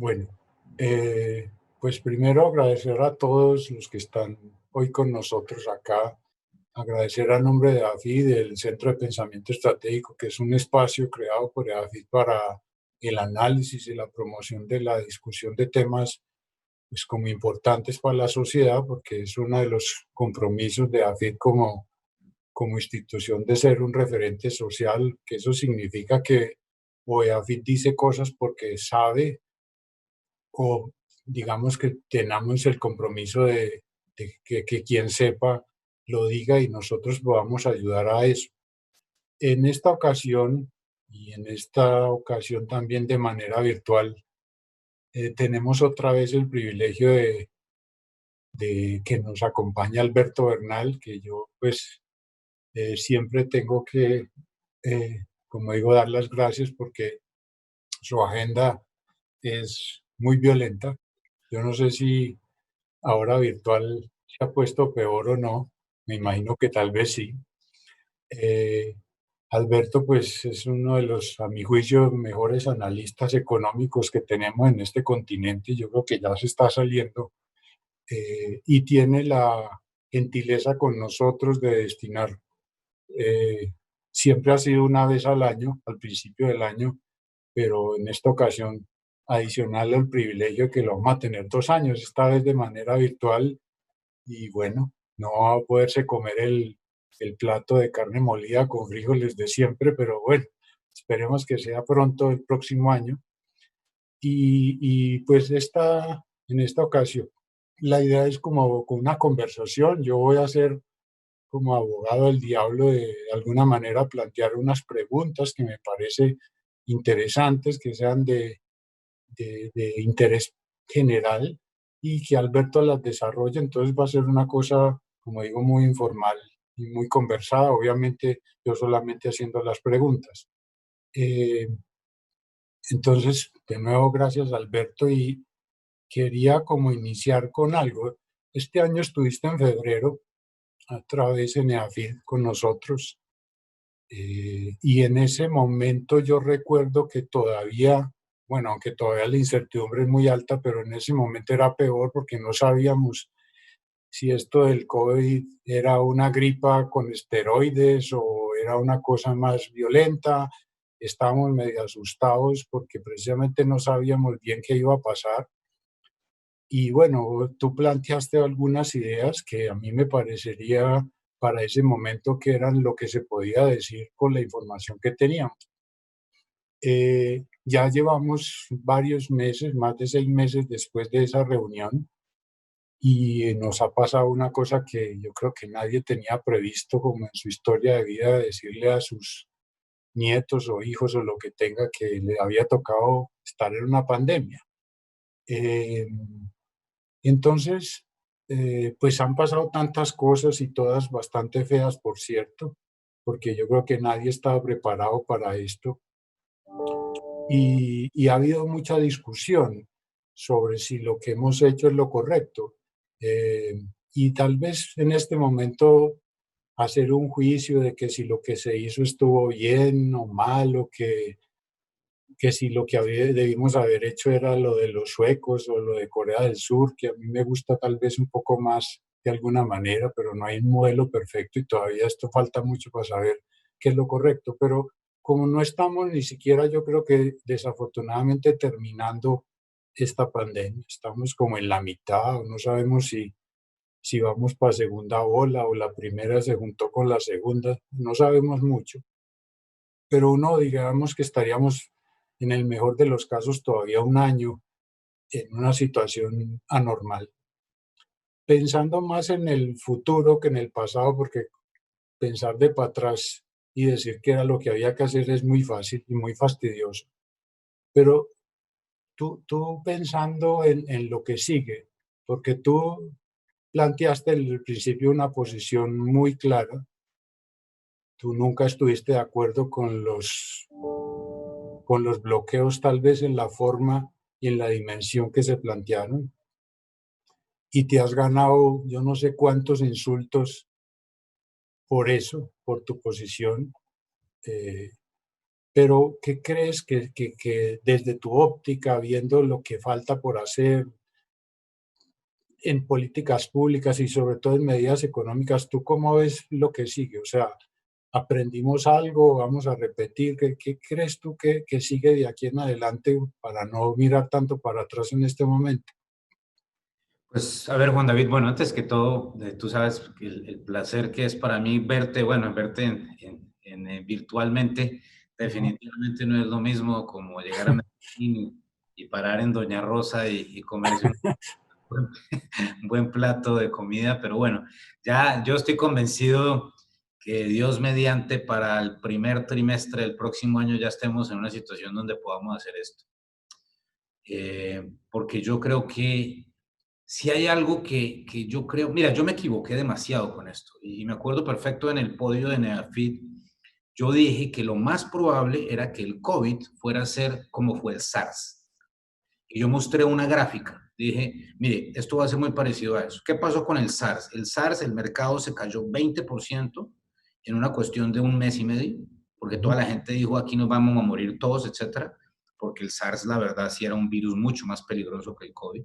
Bueno, pues primero agradecer a todos los que están hoy con nosotros acá, agradecer a nombre de AFID, del Centro de Pensamiento Estratégico, que es un espacio creado por AFID para el análisis y la promoción de la discusión de temas pues, como importantes para la sociedad, porque es uno de los compromisos de AFID como institución de ser un referente social, que eso significa que AFID dice cosas porque sabe o digamos que tenemos el compromiso de que quien sepa lo diga y nosotros podamos ayudar a eso. En esta ocasión y en esta ocasión también de manera virtual, tenemos otra vez el privilegio de que nos acompañe Alberto Bernal, que yo pues siempre tengo que, como digo, dar las gracias porque su agenda es muy violenta. Yo no sé si ahora virtual se ha puesto peor o no, me imagino que tal vez sí. Eh, Alberto, pues es uno de los, a mi juicio, mejores analistas económicos que tenemos en este continente. Yo creo que ya se está saliendo y tiene la gentileza con nosotros de destinar, eh, siempre ha sido una vez al año, al principio del año, pero en esta ocasión adicional el privilegio de que lo vamos a tener 2 años, esta vez de manera virtual. Y bueno, no va a poderse comer el plato de carne molida con frijoles de siempre, pero bueno, esperemos que sea pronto el próximo año. Y pues en esta ocasión, la idea es como con una conversación. Yo voy a ser como abogado del diablo de alguna manera plantear unas preguntas que me parece interesantes, que sean de interés general y que Alberto las desarrolle. Entonces va a ser una cosa, como digo, muy informal y muy conversada, obviamente yo solamente haciendo las preguntas. Eh, entonces, de nuevo, gracias Alberto y quería como iniciar con algo. Este año estuviste en febrero a través de NEAFID con nosotros y en ese momento yo recuerdo que todavía, bueno, aunque todavía la incertidumbre es muy alta, pero en ese momento era peor porque no sabíamos si esto del COVID era una gripa con esteroides o era una cosa más violenta. Estábamos medio asustados porque precisamente no sabíamos bien qué iba a pasar. Y bueno, tú planteaste algunas ideas que a mí me parecería para ese momento que eran lo que se podía decir con la información que teníamos. Ya llevamos varios meses, más de 6 meses después de esa reunión, y nos ha pasado una cosa que yo creo que nadie tenía previsto como en su historia de vida, decirle a sus nietos o hijos o lo que tenga que le había tocado estar en una pandemia. Eh, entonces, pues han pasado tantas cosas y todas bastante feas, por cierto, porque yo creo que nadie estaba preparado para esto. Y ha habido mucha discusión sobre si lo que hemos hecho es lo correcto. Eh, y tal vez en este momento hacer un juicio de que si lo que se hizo estuvo bien o mal, o que si lo que debimos haber hecho era lo de los suecos o lo de Corea del Sur, que a mí me gusta tal vez un poco más de alguna manera, pero no hay un modelo perfecto y todavía esto falta mucho para saber qué es lo correcto. Pero como no estamos ni siquiera, yo creo que desafortunadamente terminando esta pandemia, estamos como en la mitad, o no sabemos si vamos para segunda ola o la primera se juntó con la segunda, no sabemos mucho, pero uno digamos que estaríamos en el mejor de los casos todavía un año en una situación anormal. Pensando más en el futuro que en el pasado, porque pensar de para atrás y decir que era lo que había que hacer es muy fácil y muy fastidioso. Pero tú pensando en lo que sigue, porque tú planteaste en el principio una posición muy clara, tú nunca estuviste de acuerdo con los bloqueos tal vez en la forma y en la dimensión que se plantearon, y te has ganado yo no sé cuántos insultos por eso, por tu posición. Eh, pero ¿qué crees que desde tu óptica, viendo lo que falta por hacer en políticas públicas y sobre todo en medidas económicas, tú cómo ves lo que sigue? O sea, ¿aprendimos algo? ¿Vamos a repetir? ¿Qué crees tú que sigue de aquí en adelante para no mirar tanto para atrás en este momento? Pues, a ver, Juan David, bueno, antes que todo, tú sabes que el placer que es para mí verte, bueno, verte virtualmente, Ujú. definitivamente no es lo mismo como llegar a Medellín y parar en Doña Rosa y comerse un buen, un buen plato de comida, pero bueno, ya yo estoy convencido que Dios mediante para el primer trimestre del próximo año ya estemos en una situación donde podamos hacer esto. Porque yo creo que si hay algo que yo creo, mira, yo me equivoqué demasiado con esto y me acuerdo perfecto en el podio de Neafit, yo dije que lo más probable era que el COVID fuera a ser como fue el SARS. Y yo mostré una gráfica. Dije, mire, esto va a ser muy parecido a eso. ¿Qué pasó con el SARS? El SARS, el mercado se cayó 20% en una cuestión de un mes y medio, porque toda Ujú. la gente dijo, aquí nos vamos a morir todos, etcétera, porque el SARS, la verdad, sí era un virus mucho más peligroso que el COVID,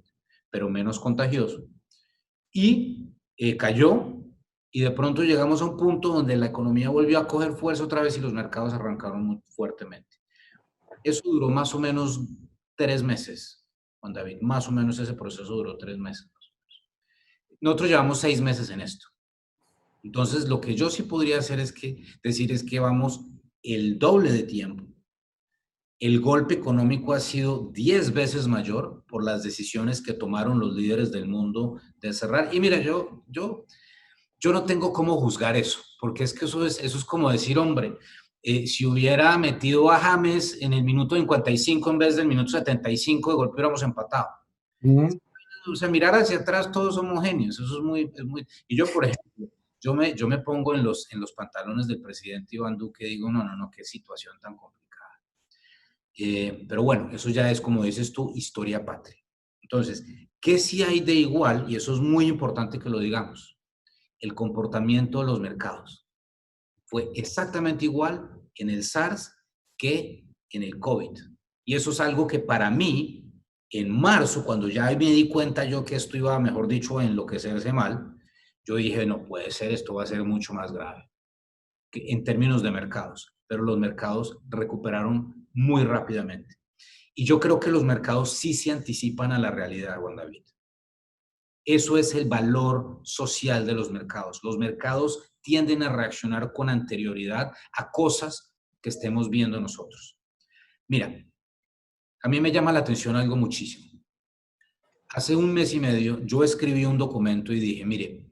pero menos contagioso. Y cayó, y de pronto llegamos a un punto donde la economía volvió a coger fuerza otra vez y los mercados arrancaron muy fuertemente. Eso duró más o menos 3 meses, Juan David. Más o menos ese proceso duró 3 meses. Nosotros llevamos 6 meses en esto. Entonces, lo que yo sí podría hacer decir es que vamos el doble de tiempo. El golpe económico ha sido 10 veces mayor por las decisiones que tomaron los líderes del mundo de cerrar. Y mira, yo no tengo cómo juzgar eso, porque es que eso es como decir, hombre, si hubiera metido a James en el minuto 55 en vez del minuto 75, de golpe hubiéramos empatado. Ujú. O sea, mirar hacia atrás todos homogéneos, eso es muy. Y yo, por ejemplo, yo me pongo en los pantalones del presidente Iván Duque y digo, no, no, no, qué situación tan complicada. Pero bueno, eso ya es, como dices tú, historia patria. Entonces, ¿qué sí hay de igual? Y eso es muy importante que lo digamos, el comportamiento de los mercados. Fue exactamente igual en el SARS que en el COVID. Y eso es algo que para mí, en marzo, cuando ya me di cuenta yo que esto iba, mejor dicho, a enloquecerse mal, yo dije, no puede ser, esto va a ser mucho más grave en términos de mercados. Pero los mercados recuperaron muy rápidamente. Y yo creo que los mercados sí se anticipan a la realidad, Juan David. Eso es el valor social de los mercados. Los mercados tienden a reaccionar con anterioridad a cosas que estemos viendo nosotros. Mira, a mí me llama la atención algo muchísimo. Hace un mes y medio yo escribí un documento y dije, mire,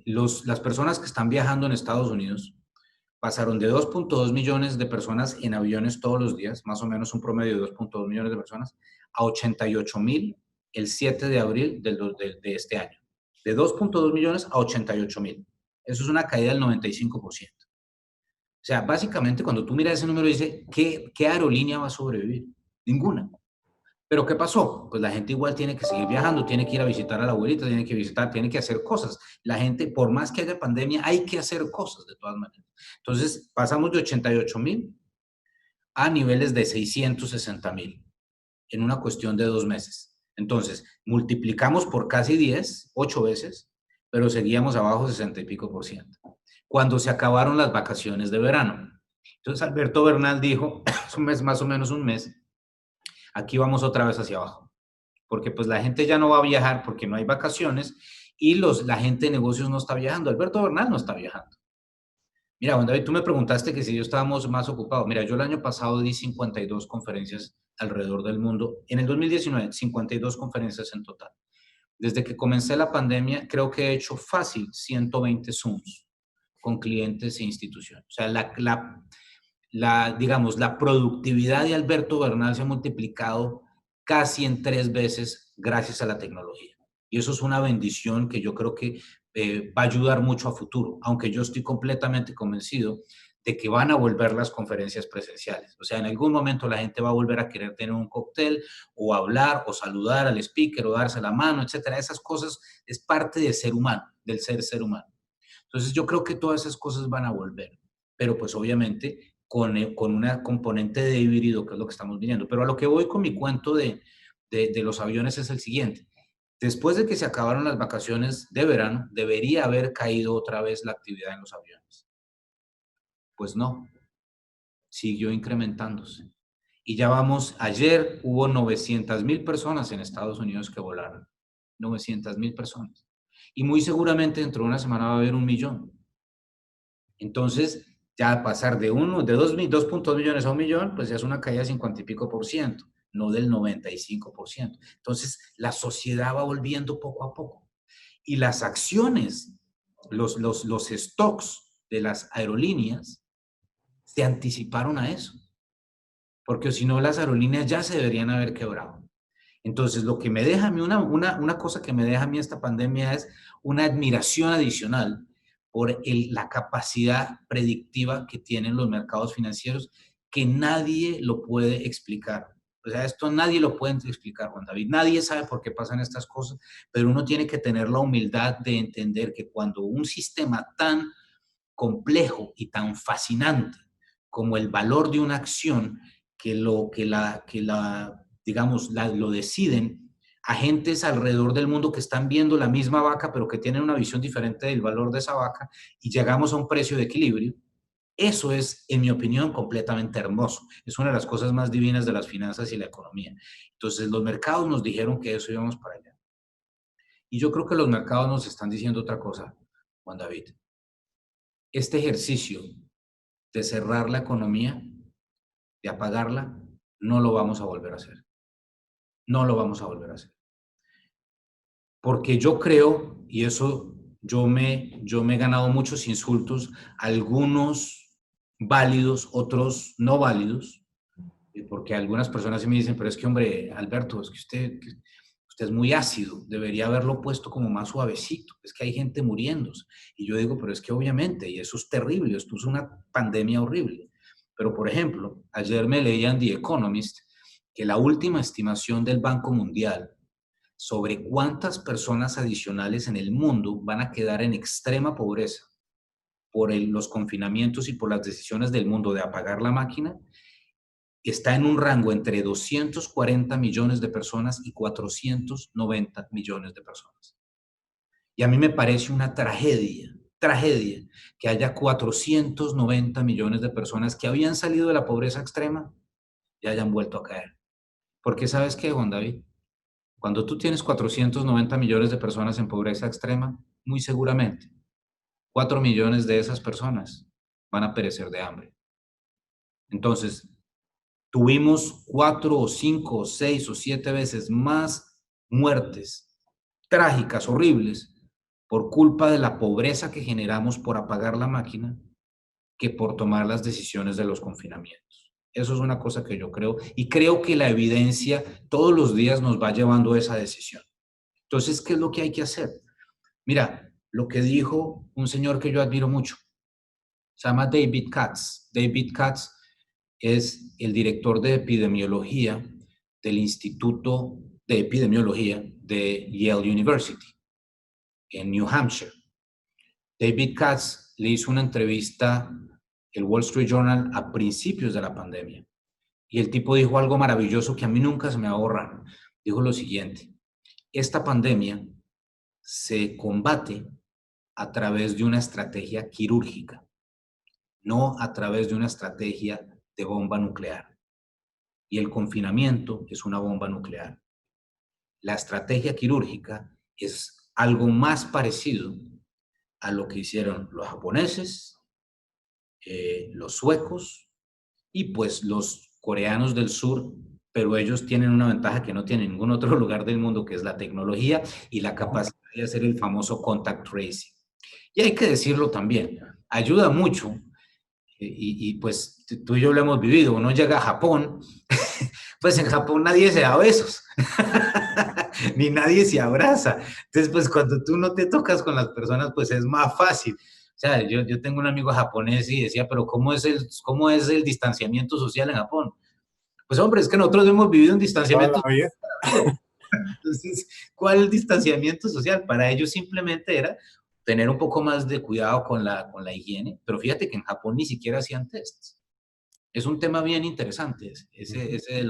las personas que están viajando en Estados Unidos pasaron de 2.2 millones de personas en aviones todos los días, más o menos un promedio de 2.2 millones de personas, a 88,000 el 7 de abril de este año. De 2.2 millones a 88,000. Eso es una caída del 95%. O sea, básicamente cuando tú miras ese número dice, ¿qué aerolínea va a sobrevivir? Ninguna. Pero ¿qué pasó? Pues la gente igual tiene que seguir viajando, tiene que ir a visitar a la abuelita, tiene que hacer cosas. La gente, por más que haya pandemia, hay que hacer cosas de todas maneras. Entonces, pasamos de 88,000 a niveles de 660,000 en una cuestión de 2 meses. Entonces, multiplicamos por casi 10, 8 veces, pero seguíamos abajo 60 y pico por ciento. Cuando se acabaron las vacaciones de verano. Entonces, Alberto Bernal dijo, es un mes, más o menos un mes, aquí vamos otra vez hacia abajo, porque pues la gente ya no va a viajar porque no hay vacaciones y la gente de negocios no está viajando. Alberto Bernal no está viajando. Mira, Juan David, tú me preguntaste que si yo estábamos más ocupados. Mira, yo el año pasado di 52 conferencias alrededor del mundo. En el 2019, 52 conferencias en total. Desde que comencé la pandemia, creo que he hecho fácil 120 Zooms con clientes e instituciones. O sea, digamos, la productividad de Alberto Bernal se ha multiplicado casi en 3 veces gracias a la tecnología. Y eso es una bendición que yo creo que va a ayudar mucho a futuro, aunque yo estoy completamente convencido de que van a volver las conferencias presenciales. O sea, en algún momento la gente va a volver a querer tener un cóctel o hablar o saludar al speaker o darse la mano, etcétera. Esas cosas es parte del ser humano, del ser humano. Entonces yo creo que todas esas cosas van a volver, pero pues obviamente con una componente de híbrido, que es lo que estamos viendo. Pero a lo que voy con mi cuento de los aviones es el siguiente. Después de que se acabaron las vacaciones de verano, debería haber caído otra vez la actividad en los aviones. Pues no, siguió incrementándose. Y ya vamos, ayer hubo 900,000 personas en Estados Unidos que volaron. 900,000 personas. Y muy seguramente dentro de una semana va a haber 1,000,000. Entonces, ya pasar de 2,2 millones a 1,000,000, pues ya es una caída de 50 y pico por ciento, no del 95%. Entonces, la sociedad va volviendo poco a poco. Y las acciones, los stocks de las aerolíneas se anticiparon a eso. Porque si no, las aerolíneas ya se deberían haber quebrado. Entonces, lo que me deja a mí, una cosa que me deja a mí esta pandemia es una admiración adicional por la capacidad predictiva que tienen los mercados financieros, que nadie lo puede explicar. O sea, esto nadie lo puede explicar, Juan David. Nadie sabe por qué pasan estas cosas, pero uno tiene que tener la humildad de entender que cuando un sistema tan complejo y tan fascinante como el valor de una acción, digamos, lo deciden agentes alrededor del mundo que están viendo la misma vaca, pero que tienen una visión diferente del valor de esa vaca, y llegamos a un precio de equilibrio. Eso es, en mi opinión, completamente hermoso. Es una de las cosas más divinas de las finanzas y la economía. Entonces, los mercados nos dijeron que eso íbamos para allá. Y yo creo que los mercados nos están diciendo otra cosa, Juan David. Este ejercicio de cerrar la economía, de apagarla, no lo vamos a volver a hacer. No lo vamos a volver a hacer. Porque yo creo, y eso yo me he ganado muchos insultos, algunos válidos, otros no válidos, porque algunas personas sí me dicen, pero es que, hombre, Alberto, es que usted es muy ácido, debería haberlo puesto como más suavecito, es que hay gente muriéndose. Y yo digo, pero es que obviamente, y eso es terrible, esto es una pandemia horrible. Pero, por ejemplo, ayer me leía en The Economist que la última estimación del Banco Mundial sobre cuántas personas adicionales en el mundo van a quedar en extrema pobreza por los confinamientos y por las decisiones del mundo de apagar la máquina, está en un rango entre 240 millones de personas y 490 millones de personas. Y a mí me parece una tragedia que haya 490 millones de personas que habían salido de la pobreza extrema y hayan vuelto a caer. Porque ¿sabes qué, Juan David? Cuando tú tienes 490 millones de personas en pobreza extrema, muy seguramente 4 millones de esas personas van a perecer de hambre. Entonces, tuvimos 4 o 5 o 6 o 7 veces más muertes trágicas, horribles, por culpa de la pobreza que generamos por apagar la máquina, que por tomar las decisiones de los confinamientos. Eso es una cosa que yo creo, y creo que la evidencia todos los días nos va llevando a esa decisión. Entonces, ¿qué es lo que hay que hacer? Mira, lo que dijo un señor que yo admiro mucho, se llama David Katz. David Katz es el director de epidemiología del Instituto de Epidemiología de Yale University, en New Hampshire. David Katz le hizo una entrevista el Wall Street Journal a principios de la pandemia. Y el tipo dijo algo maravilloso que a mí nunca se me va a borrar. Dijo lo siguiente: esta pandemia se combate a través de una estrategia quirúrgica, no a través de una estrategia de bomba nuclear. Y el confinamiento es una bomba nuclear. La estrategia quirúrgica es algo más parecido a lo que hicieron los japoneses, los suecos y pues los coreanos del sur, pero ellos tienen una ventaja que no tiene ningún otro lugar del mundo, que es la tecnología y la capacidad de hacer el famoso contact tracing. Y hay que decirlo también, ayuda mucho, y pues tú y yo lo hemos vivido, uno llega a Japón, pues en Japón nadie se da besos, ni nadie se abraza. Entonces, pues cuando tú no te tocas con las personas, pues es más fácil. O sea, yo tengo un amigo japonés y decía, pero cómo es el distanciamiento social en Japón? Pues hombre, es que nosotros hemos vivido un Toda la distanciamiento vida. social. Entonces, ¿cuál es el distanciamiento social? Para ellos simplemente era tener un poco más de cuidado con la higiene, pero fíjate que en Japón ni siquiera hacían tests. Es un tema bien interesante ese de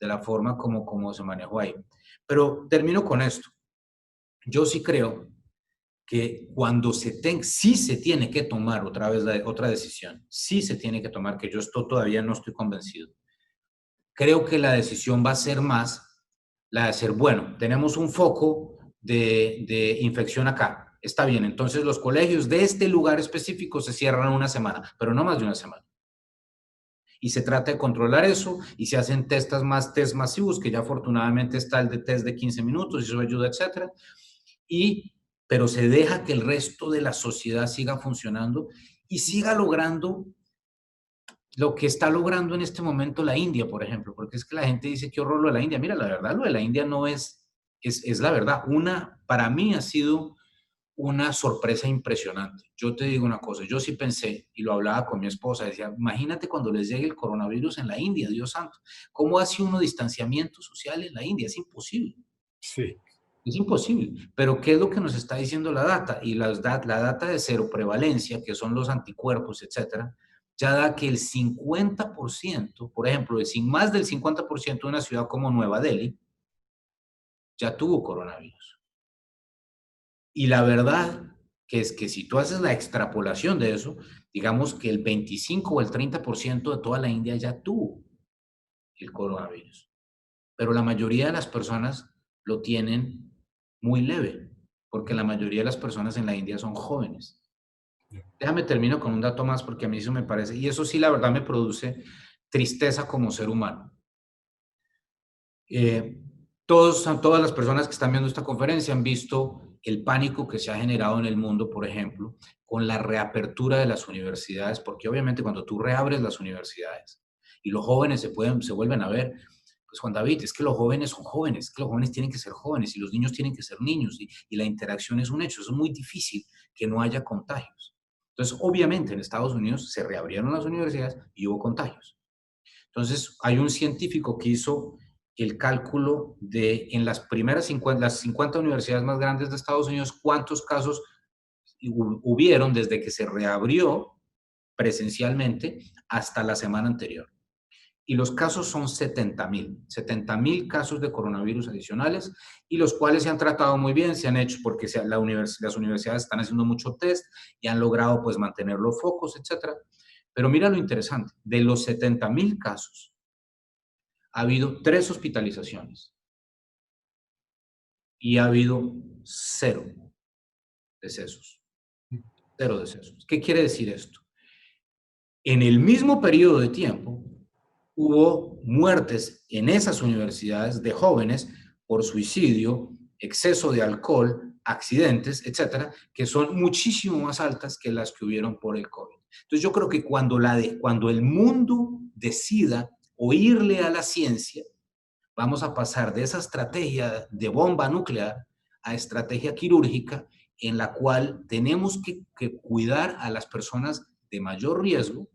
la forma como se manejó ahí. Pero termino con esto. Yo sí creo que cuando sí se tiene que tomar otra vez otra decisión, sí se tiene que tomar, que yo esto todavía no estoy convencido. Creo que la decisión va a ser más la de ser, bueno, tenemos un foco de infección acá. Está bien, entonces los colegios de este lugar específico se cierran una semana, pero no más de una semana. Y se trata de controlar eso y se hacen test masivos, que ya afortunadamente está el de test de 15 minutos y eso ayuda, etcétera. Pero se deja que el resto de la sociedad siga funcionando y siga logrando lo que está logrando en este momento la India, por ejemplo, porque es que la gente dice qué horror lo de la India. Mira, la verdad, lo de la India no es la verdad. Para mí ha sido una sorpresa impresionante. Yo te digo una cosa, yo sí pensé, y lo hablaba con mi esposa, decía, imagínate cuando les llegue el coronavirus en la India, Dios santo, ¿cómo hace uno distanciamiento social en la India? Es imposible. Sí. Es imposible. Pero ¿qué es lo que nos está diciendo la data? Y la data de cero prevalencia, que son los anticuerpos, etcétera, ya da que el 50%, por ejemplo, más del 50% de una ciudad como Nueva Delhi, ya tuvo coronavirus. Y la verdad que es que si tú haces la extrapolación de eso, digamos que el 25 o el 30% de toda la India ya tuvo el coronavirus. Pero la mayoría de las personas lo tienen muy leve, porque la mayoría de las personas en la India son jóvenes. Déjame termino con un dato más porque a mí eso me parece, y eso sí la verdad me produce tristeza como ser humano. Todas las personas que están viendo esta conferencia han visto el pánico que se ha generado en el mundo, por ejemplo, con la reapertura de las universidades, porque obviamente cuando tú reabres las universidades y los jóvenes se vuelven a ver, pues Juan David, es que los jóvenes son jóvenes, que los jóvenes tienen que ser jóvenes y los niños tienen que ser niños y la interacción es un hecho, es muy difícil que no haya contagios. Entonces, obviamente en Estados Unidos se reabrieron las universidades y hubo contagios. Entonces, hay un científico que hizo el cálculo de en las primeras 50 universidades más grandes de Estados Unidos, cuántos casos hubieron desde que se reabrió presencialmente hasta la semana anterior. Y los casos son 70,000 casos de coronavirus adicionales, y los cuales se han tratado muy bien, se han hecho porque las universidades están haciendo mucho test y han logrado pues mantener los focos, etcétera. Pero mira lo interesante, de los 70,000 casos, ha habido 3 hospitalizaciones y ha habido 0 decesos. 0 decesos. ¿Qué quiere decir esto? En el mismo periodo de tiempo, hubo muertes en esas universidades de jóvenes por suicidio, exceso de alcohol, accidentes, etcétera, que son muchísimo más altas que las que hubieron por el COVID. Entonces yo creo que cuando el mundo decida oírle a la ciencia, vamos a pasar de esa estrategia de bomba nuclear a estrategia quirúrgica en la cual tenemos que cuidar a las personas de mayor riesgo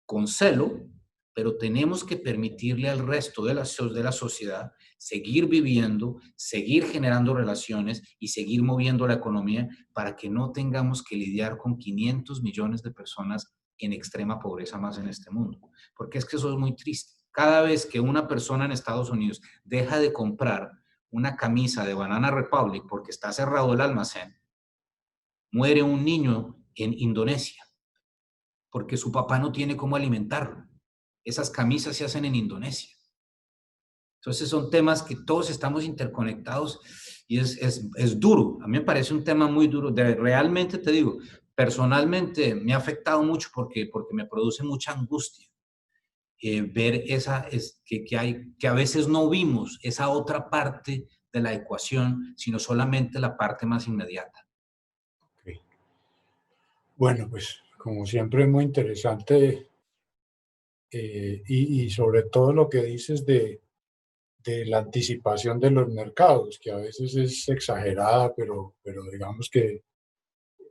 con celo, pero tenemos que permitirle al resto de la sociedad seguir viviendo, seguir generando relaciones y seguir moviendo la economía para que no tengamos que lidiar con 500 millones de personas en extrema pobreza más en este mundo. Porque es que eso es muy triste. Cada vez que una persona en Estados Unidos deja de comprar una camisa de Banana Republic porque está cerrado el almacén, muere un niño en Indonesia porque su papá no tiene cómo alimentarlo. Esas camisas se hacen en Indonesia. Entonces son temas que todos estamos interconectados y es duro. A mí me parece un tema muy duro. Realmente te digo, personalmente me ha afectado mucho porque me produce mucha angustia ver que a veces no vimos esa otra parte de la ecuación, sino solamente la parte más inmediata. Okay. Bueno, pues como siempre muy interesante y sobre todo lo que dices de la anticipación de los mercados, que a veces es exagerada, pero digamos que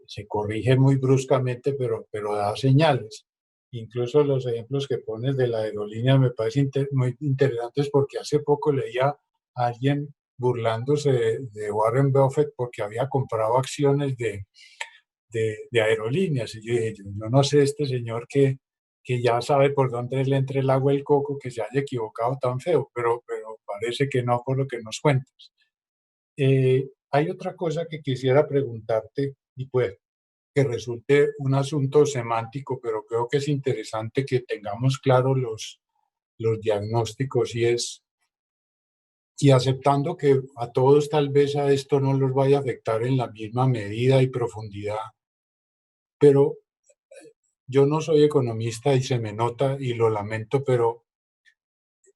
se corrige muy bruscamente, pero da señales. Incluso los ejemplos que pones de la aerolínea me parecen muy interesantes porque hace poco leía a alguien burlándose de Warren Buffett porque había comprado acciones de aerolíneas. Y yo dije, yo no sé este señor que ya sabe por dónde le entre el agua el coco, que se haya equivocado tan feo, pero parece que no por lo que nos cuentas. Hay otra cosa que quisiera preguntarte y pues que resulte un asunto semántico, pero creo que es interesante que tengamos claros los diagnósticos y aceptando que a todos tal vez a esto no los vaya a afectar en la misma medida y profundidad, pero yo no soy economista y se me nota y lo lamento, pero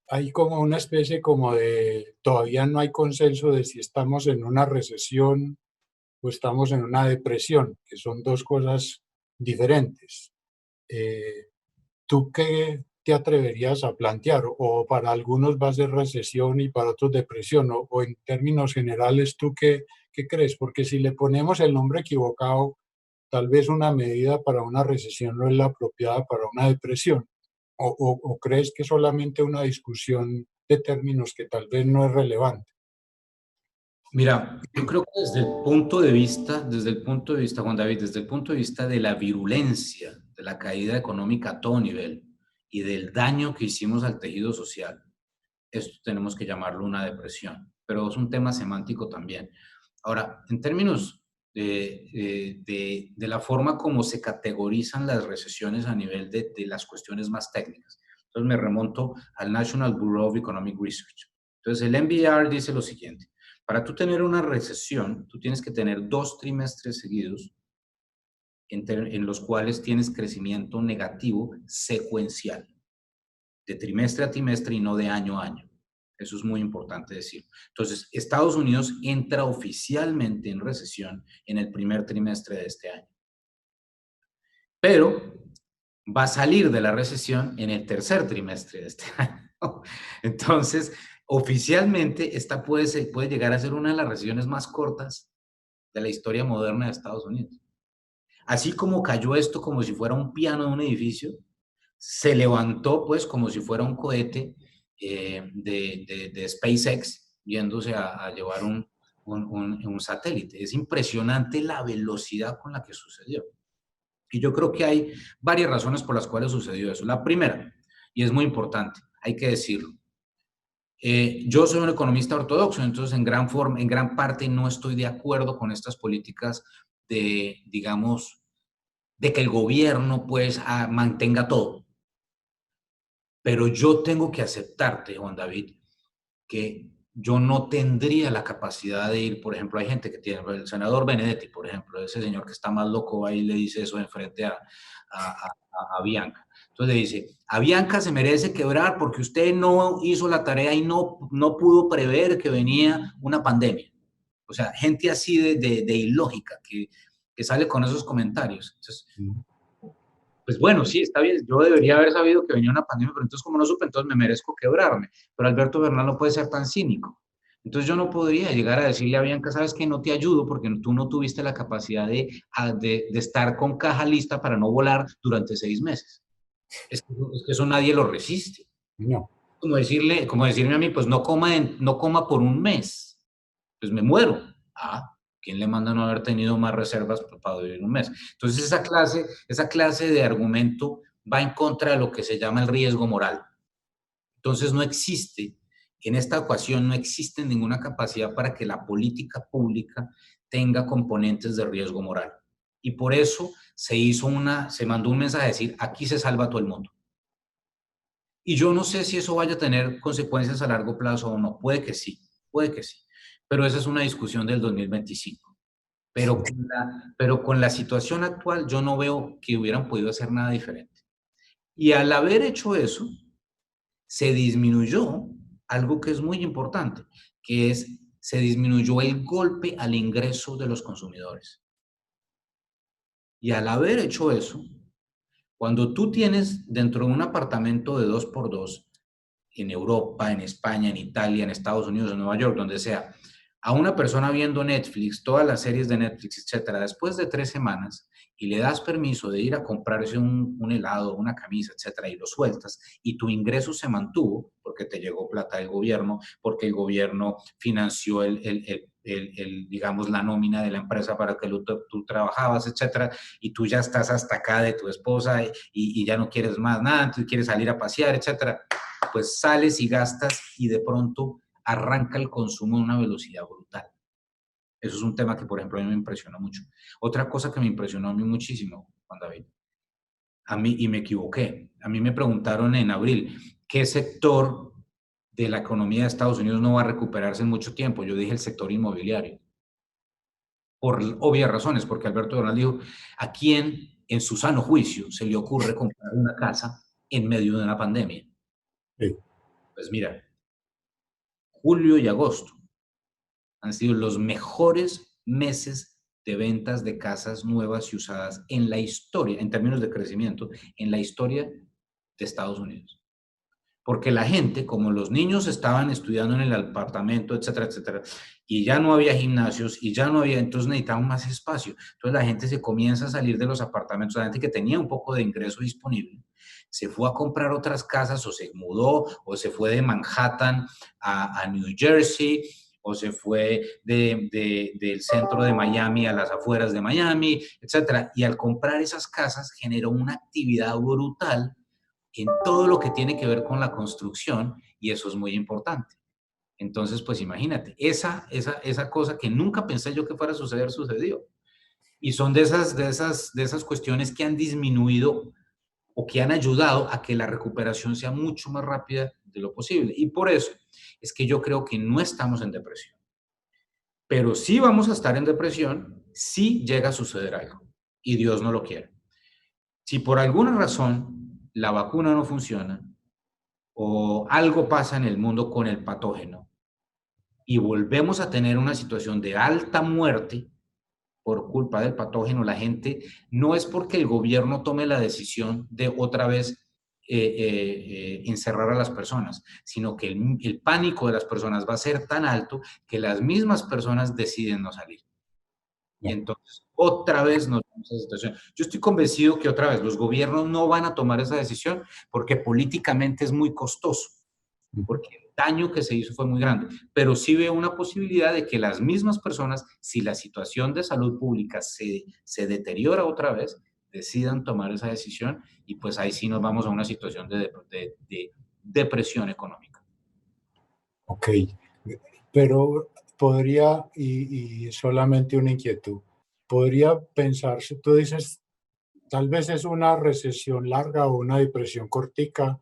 hay como una especie como de, todavía no hay consenso de si estamos en una recesión o estamos en una depresión, que son dos cosas diferentes. Eh, ¿Tú qué te atreverías a plantear? O para algunos va a ser recesión y para otros depresión, o en términos generales, ¿tú qué crees? Porque si le ponemos el nombre equivocado, tal vez una medida para una recesión no es la apropiada para una depresión. ¿O crees que solamente una discusión de términos que tal vez no es relevante? Mira, yo creo que desde el punto de vista, Juan David, desde el punto de vista de la virulencia de la caída económica a todo nivel y del daño que hicimos al tejido social, esto tenemos que llamarlo una depresión, pero es un tema semántico también. Ahora, en términos de la forma como se categorizan las recesiones a nivel de las cuestiones más técnicas, entonces me remonto al National Bureau of Economic Research. Entonces, el NBER dice lo siguiente: para tú tener una recesión, tú tienes que tener 2 trimestres seguidos en los cuales tienes crecimiento negativo secuencial, de trimestre a trimestre y no de año a año. Eso es muy importante decir. Entonces, Estados Unidos entra oficialmente en recesión en el primer trimestre de este año, pero va a salir de la recesión en el tercer trimestre de este año. Entonces, oficialmente, esta puede llegar a ser una de las recesiones más cortas de la historia moderna de Estados Unidos. Así como cayó esto como si fuera un piano de un edificio, se levantó pues como si fuera un cohete de SpaceX yéndose a llevar un satélite. Es impresionante la velocidad con la que sucedió. Y yo creo que hay varias razones por las cuales sucedió eso. La primera, y es muy importante, hay que decirlo, yo soy un economista ortodoxo, entonces en gran parte no estoy de acuerdo con estas políticas de, digamos, de que el gobierno pues mantenga todo. Pero yo tengo que aceptarte, Juan David, que yo no tendría la capacidad de ir, por ejemplo, hay gente que tiene, el senador Benedetti, por ejemplo, ese señor que está más loco, ahí le dice eso enfrente a Bianca. Entonces le dice, a Bianca se merece quebrar porque usted no hizo la tarea y no pudo prever que venía una pandemia. O sea, gente así de ilógica que sale con esos comentarios. Entonces, pues bueno, sí, está bien, yo debería haber sabido que venía una pandemia, pero entonces como no supe, entonces me merezco quebrarme. Pero Alberto Bernal no puede ser tan cínico. Entonces yo no podría llegar a decirle a Bianca, sabes que no te ayudo porque tú no tuviste la capacidad de estar con caja lista para no volar durante 6 meses. Es que eso nadie lo resiste. No. Como decirme a mí, pues no coma por un mes, pues me muero. Ah, ¿quién le manda no haber tenido más reservas para vivir un mes? Entonces esa clase de argumento va en contra de lo que se llama el riesgo moral. Entonces no existe, en esta ecuación no existe ninguna capacidad para que la política pública tenga componentes de riesgo moral. Y por eso se mandó un mensaje a decir, aquí se salva todo el mundo. Y yo no sé si eso vaya a tener consecuencias a largo plazo o no. Puede que sí. Pero esa es una discusión del 2025. Pero con la situación actual yo no veo que hubieran podido hacer nada diferente. Y al haber hecho eso, se disminuyó algo que es muy importante, que es, se disminuyó el golpe al ingreso de los consumidores. Y al haber hecho eso, cuando tú tienes dentro de un apartamento de 2x2, en Europa, en España, en Italia, en Estados Unidos, en Nueva York, donde sea, a una persona viendo Netflix, todas las series de Netflix, etcétera, después de 3 semanas, y le das permiso de ir a comprarse un helado, una camisa, etcétera, y lo sueltas, y tu ingreso se mantuvo, porque te llegó plata del gobierno, porque el gobierno financió digamos, la nómina de la empresa para que tú trabajabas, etcétera, y tú ya estás hasta acá de tu esposa y ya no quieres más nada, tú quieres salir a pasear, etcétera, pues sales y gastas y de pronto arranca el consumo a una velocidad brutal. Eso es un tema que, por ejemplo, a mí me impresionó mucho. Otra cosa que me impresionó a mí muchísimo, Juan David, a mí, y me equivoqué, a mí me preguntaron en abril, ¿qué sector de la economía de Estados Unidos no va a recuperarse en mucho tiempo? Yo dije el sector inmobiliario, por obvias razones, porque Alberto Donald dijo, ¿a quién en su sano juicio se le ocurre comprar una casa en medio de una pandemia? Sí. Pues mira, julio y agosto han sido los mejores meses de ventas de casas nuevas y usadas en la historia, en términos de crecimiento, en la historia de Estados Unidos. Porque la gente, como los niños estaban estudiando en el apartamento, etcétera, etcétera, y ya no había gimnasios y ya no había, entonces necesitaban más espacio. Entonces la gente se comienza a salir de los apartamentos, la gente que tenía un poco de ingreso disponible, se fue a comprar otras casas o se mudó o se fue de Manhattan a New Jersey o se fue del centro de Miami a las afueras de Miami, etcétera. Y al comprar esas casas generó una actividad brutal en todo lo que tiene que ver con la construcción y eso es muy importante. Entonces, pues imagínate, esa cosa que nunca pensé yo que fuera a suceder, sucedió. Y son de esas cuestiones que han disminuido o que han ayudado a que la recuperación sea mucho más rápida de lo posible. Y por eso es que yo creo que no estamos en depresión. Pero sí vamos a estar en depresión si llega a suceder algo. Y Dios no lo quiere. Si por alguna razón la vacuna no funciona, o algo pasa en el mundo con el patógeno y volvemos a tener una situación de alta muerte por culpa del patógeno, la gente no es porque el gobierno tome la decisión de otra vez encerrar a las personas, sino que el pánico de las personas va a ser tan alto que las mismas personas deciden no salir. Y entonces otra vez nos vamos a esa situación. Yo estoy convencido que otra vez los gobiernos no van a tomar esa decisión porque políticamente es muy costoso, porque el daño que se hizo fue muy grande. Pero sí veo una posibilidad de que las mismas personas, si la situación de salud pública se deteriora otra vez, decidan tomar esa decisión y pues ahí sí nos vamos a una situación de depresión económica. Ok, pero podría, y solamente una inquietud, podría pensarse, tú dices, tal vez es una recesión larga o una depresión cortica,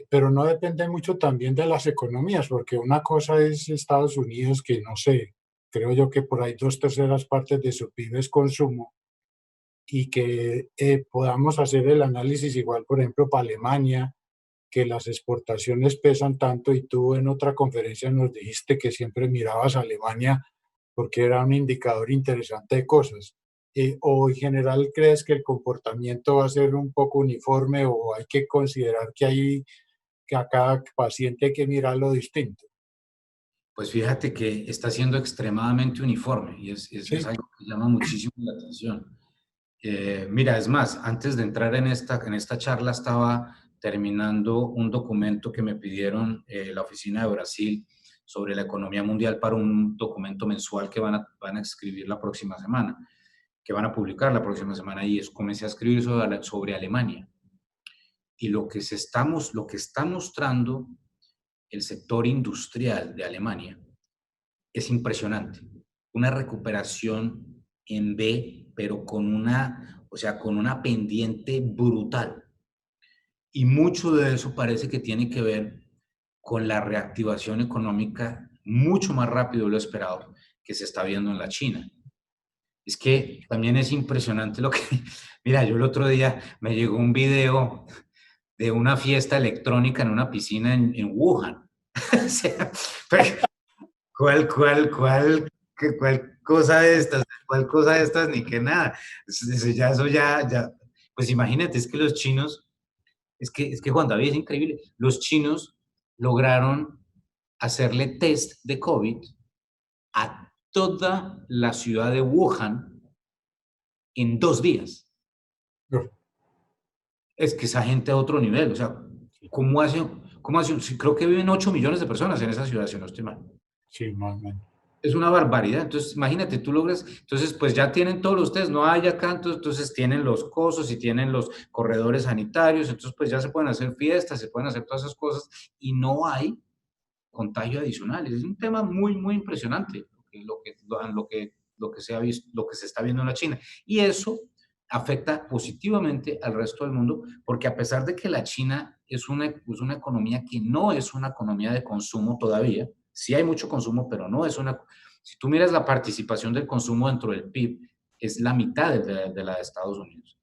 pero no depende mucho también de las economías, porque una cosa es Estados Unidos, que no sé, creo yo que por ahí 2/3 de su PIB es consumo, y que podamos hacer el análisis igual, por ejemplo, para Alemania, que las exportaciones pesan tanto y tú en otra conferencia nos dijiste que siempre mirabas a Alemania porque era un indicador interesante de cosas. ¿O en general crees que el comportamiento va a ser un poco uniforme o hay que considerar que a cada paciente hay que mirarlo distinto? Pues fíjate que está siendo extremadamente uniforme y es Sí, algo que llama muchísimo la atención. Mira, es más, antes de entrar en esta charla estaba terminando un documento que me pidieron la oficina de Brasil sobre la economía mundial para un documento mensual que van a escribir la próxima semana, que van a publicar la próxima semana y comencé a escribir sobre Alemania. Y lo que está mostrando el sector industrial de Alemania es impresionante. Una recuperación en B, pero con una pendiente brutal. Y mucho de eso parece que tiene que ver con la reactivación económica mucho más rápido de lo esperado que se está viendo en la China. Es que también es impresionante lo que... Mira, yo el otro día me llegó un video de una fiesta electrónica en una piscina en Wuhan. O sea, pero ¿Cuál cosa de estas? ¿Cuál cosa de estas? Ni que nada. Eso ya. Pues imagínate, es que los chinos, es que Juan David es increíble. Los chinos lograron hacerle test de COVID a toda la ciudad de Wuhan en 2 días. no, Es que esa gente a otro nivel, o sea, ¿cómo hace? Sí, creo que viven 8 millones de personas en esa ciudad, si no estoy mal. sí, más o menos. Es una barbaridad. Entonces, imagínate, tú logras, entonces, pues ya tienen todos los test, no hay acá, entonces tienen los cosos y tienen los corredores sanitarios, entonces pues ya se pueden hacer fiestas, se pueden hacer todas esas cosas y no hay contagio adicional. Es un tema muy, muy impresionante lo que se ha visto, lo que se está viendo en la China. Y eso afecta positivamente al resto del mundo, porque a pesar de que la China es una economía que no es una economía de consumo todavía, sí hay mucho consumo, pero no es una... Si tú miras la participación del consumo dentro del PIB, es la mitad de la de Estados Unidos.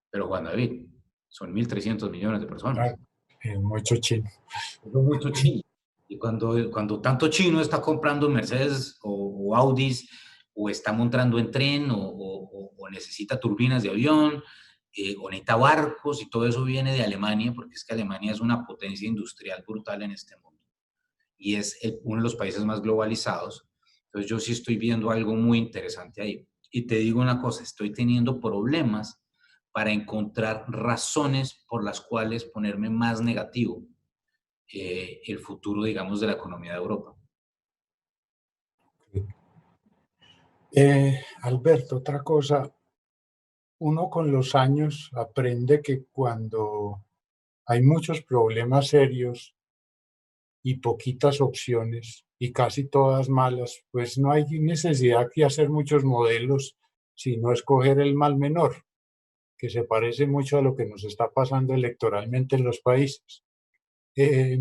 Pero Juan David, son 1.300 millones de personas. Claro, mucho chino. Es mucho chino. Y cuando tanto chino está comprando Mercedes o Audis, o está montando en tren, o necesita turbinas de avión, o necesita barcos, y todo eso viene de Alemania, porque es que Alemania es una potencia industrial brutal en este mundo. Y es uno de los países más globalizados. Entonces yo sí estoy viendo algo muy interesante ahí. Y te digo una cosa, estoy teniendo problemas para encontrar razones por las cuales ponerme más negativo el futuro, digamos, de la economía de Europa. Alberto, otra cosa, uno con los años aprende que cuando hay muchos problemas serios y poquitas opciones y casi todas malas, pues no hay necesidad de hacer muchos modelos, sino escoger el mal menor, que se parece mucho a lo que nos está pasando electoralmente en los países. Eh,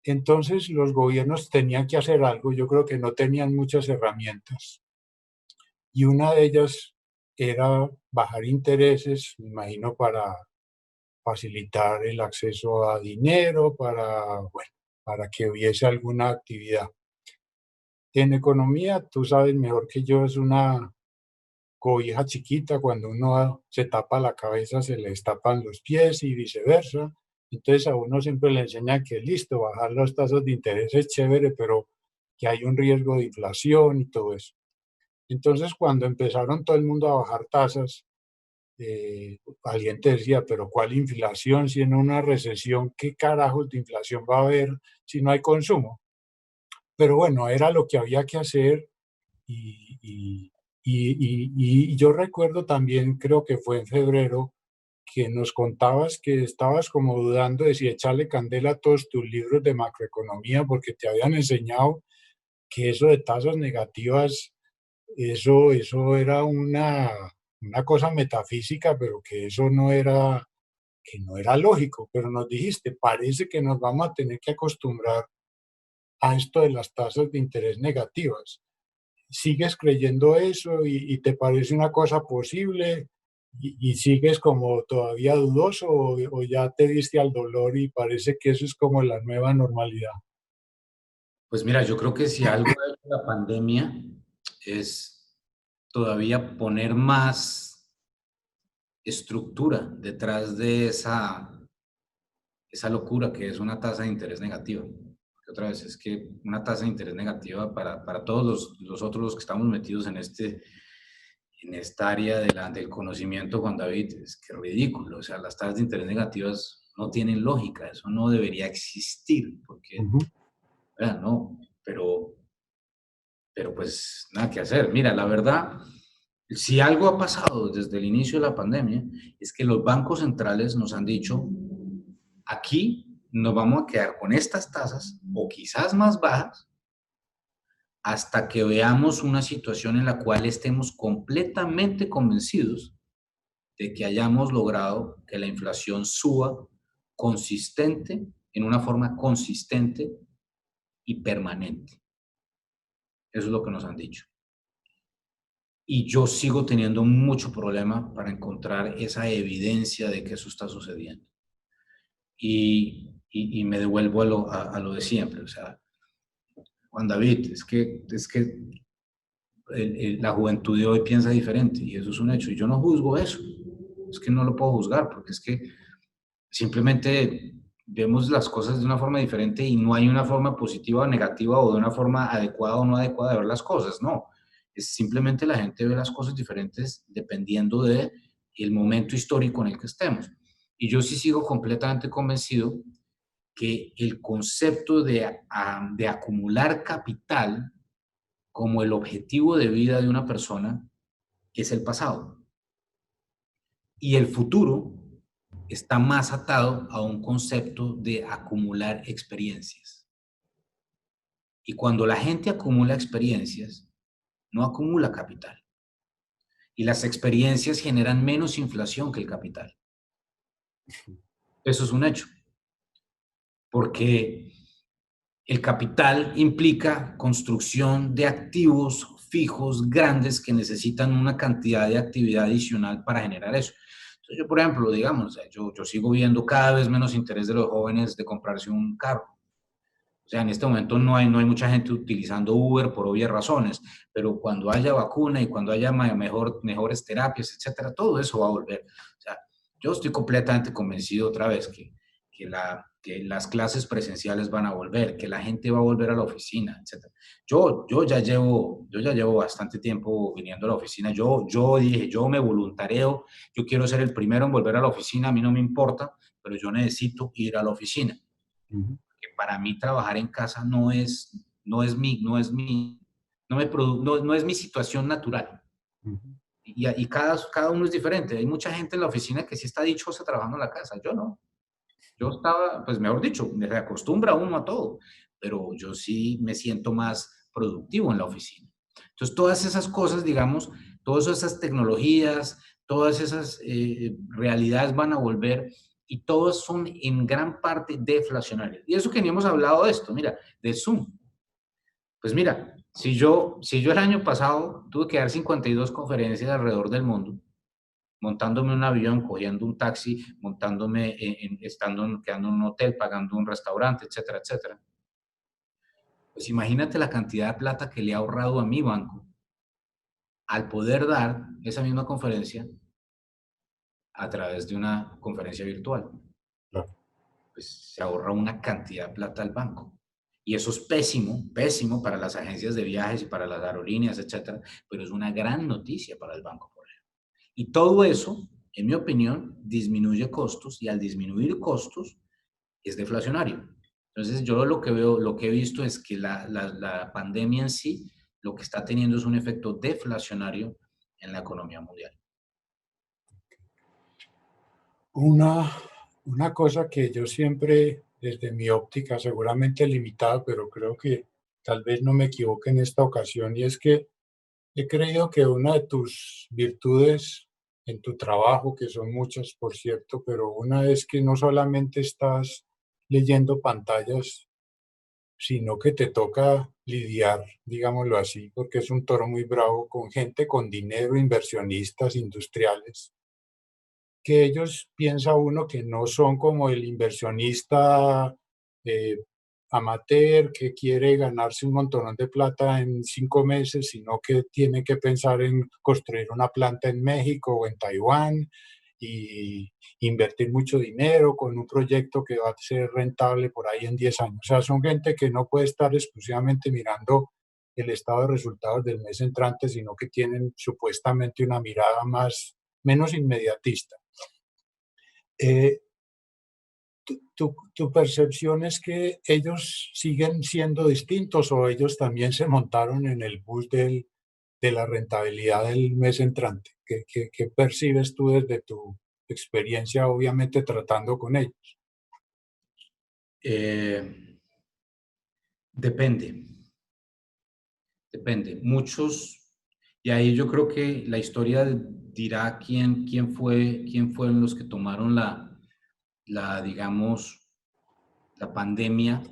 entonces los gobiernos tenían que hacer algo, yo creo que no tenían muchas herramientas y una de ellas era bajar intereses, me imagino, para facilitar el acceso a dinero, bueno, para que hubiese alguna actividad. En economía, tú sabes mejor que yo, es una cobija chiquita, cuando uno se tapa la cabeza se le destapan los pies y viceversa. Entonces a uno siempre le enseña que listo, bajar las tasas de interés es chévere, pero que hay un riesgo de inflación y todo eso. Entonces cuando empezaron todo el mundo a bajar tasas, alguien te decía, pero ¿cuál inflación? Si en una recesión, ¿qué carajos de inflación va a haber si no hay consumo? Pero bueno, era lo que había que hacer y, y, y yo recuerdo también, creo que fue en febrero, que nos contabas que estabas como dudando de si echarle candela a todos tus libros de macroeconomía porque te habían enseñado que eso de tasas negativas, eso era una cosa metafísica, pero que eso que no era lógico. Pero nos dijiste, parece que nos vamos a tener que acostumbrar a esto de las tasas de interés negativas. ¿Sigues creyendo eso y te parece una cosa posible y sigues como todavía dudoso o ya te diste al dolor y parece que eso es como la nueva normalidad? Pues mira, yo creo que si algo ha hecho la pandemia es todavía poner más estructura detrás de esa locura que es una tasa de interés negativa. Porque otra vez, es que una tasa de interés negativa para todos los otros los que estamos metidos en esta área del conocimiento, Juan David, es que ridículo. O sea, las tasas de interés negativas no tienen lógica, eso no debería existir, porque, Ujú. ¿verdad? No, pero pues nada que hacer. Mira, la verdad, si algo ha pasado desde el inicio de la pandemia, es que los bancos centrales nos han dicho, aquí nos vamos a quedar con estas tasas o quizás más bajas hasta que veamos una situación en la cual estemos completamente convencidos de que hayamos logrado que la inflación suba consistente, en una forma consistente y permanente. Eso es lo que nos han dicho. Y yo sigo teniendo mucho problema para encontrar esa evidencia de que eso está sucediendo. Y me devuelvo a lo de siempre. O sea, Juan David, es que la juventud de hoy piensa diferente y eso es un hecho. Y yo no juzgo eso. Es que no lo puedo juzgar porque es que simplemente vemos las cosas de una forma diferente y no hay una forma positiva o negativa o de una forma adecuada o no adecuada de ver las cosas, no. Es simplemente la gente ve las cosas diferentes dependiendo de el momento histórico en el que estemos. Y yo sí sigo completamente convencido que el concepto de acumular capital como el objetivo de vida de una persona es el pasado. Y el futuro está más atado a un concepto de acumular experiencias. Y cuando la gente acumula experiencias, no acumula capital. Y las experiencias generan menos inflación que el capital. Eso es un hecho. Porque el capital implica construcción de activos fijos grandes que necesitan una cantidad de actividad adicional para generar eso. Entonces yo, por ejemplo, digamos, yo sigo viendo cada vez menos interés de los jóvenes de comprarse un carro. O sea, en este momento no hay mucha gente utilizando Uber por obvias razones, pero cuando haya vacuna y cuando haya mejores terapias, etcétera, todo eso va a volver. O sea, yo estoy completamente convencido otra vez que las clases presenciales van a volver, que la gente va a volver a la oficina, etcétera. Yo ya llevo bastante tiempo viniendo a la oficina. Yo dije, yo me voluntareo, yo quiero ser el primero en volver a la oficina, a mí no me importa, pero yo necesito ir a la oficina. Que para mí trabajar en casa no es mi situación natural. Y cada uno es diferente. Hay mucha gente en la oficina que sí está dichosa trabajando en la casa. Yo no. Yo estaba, pues mejor dicho, me acostumbra uno a todo, pero yo sí me siento más productivo en la oficina. Entonces, todas esas cosas, digamos, todas esas tecnologías, todas esas realidades van a volver y todas son en gran parte deflacionarias. Y eso que ni hemos hablado de esto, mira, de Zoom. Pues mira, si yo el año pasado tuve que dar 52 conferencias alrededor del mundo, montándome en un avión, cogiendo un taxi, montándome, quedando en un hotel, pagando un restaurante, etcétera, etcétera. Pues imagínate la cantidad de plata que le ha ahorrado a mi banco al poder dar esa misma conferencia a través de una conferencia virtual. Claro. Pues se ahorra una cantidad de plata al banco. Y eso es pésimo, pésimo para las agencias de viajes y para las aerolíneas, etcétera, pero es una gran noticia para el banco, por ejemplo. Y todo eso, en mi opinión, disminuye costos y al disminuir costos es deflacionario. Entonces yo lo que veo, lo que he visto es que la pandemia en sí lo que está teniendo es un efecto deflacionario en la economía mundial. Una, una cosa que yo siempre, desde mi óptica, seguramente limitada, pero creo que tal vez no me equivoque en esta ocasión, y es que he creído que una de tus virtudes en tu trabajo, que son muchas, por cierto, pero una es que no solamente estás leyendo pantallas, sino que te toca lidiar, digámoslo así, porque es un toro muy bravo con gente con dinero, inversionistas, industriales, que ellos piensa uno que no son como el inversionista eh, amateur que quiere ganarse un montón de plata en 5 meses, sino que tiene que pensar en construir una planta en México o en Taiwán y invertir mucho dinero con un proyecto que va a ser rentable por ahí en 10 años. O sea, son gente que no puede estar exclusivamente mirando el estado de resultados del mes entrante, sino que tienen supuestamente una mirada menos inmediatista. Eh, tu percepción es que ellos siguen siendo distintos o ellos también se montaron en el bus de la rentabilidad del mes entrante. ¿Qué percibes tú desde tu experiencia, obviamente tratando con ellos? Eh, depende, depende. Muchos, y ahí yo creo que la historia dirá quién fueron los que tomaron digamos, la pandemia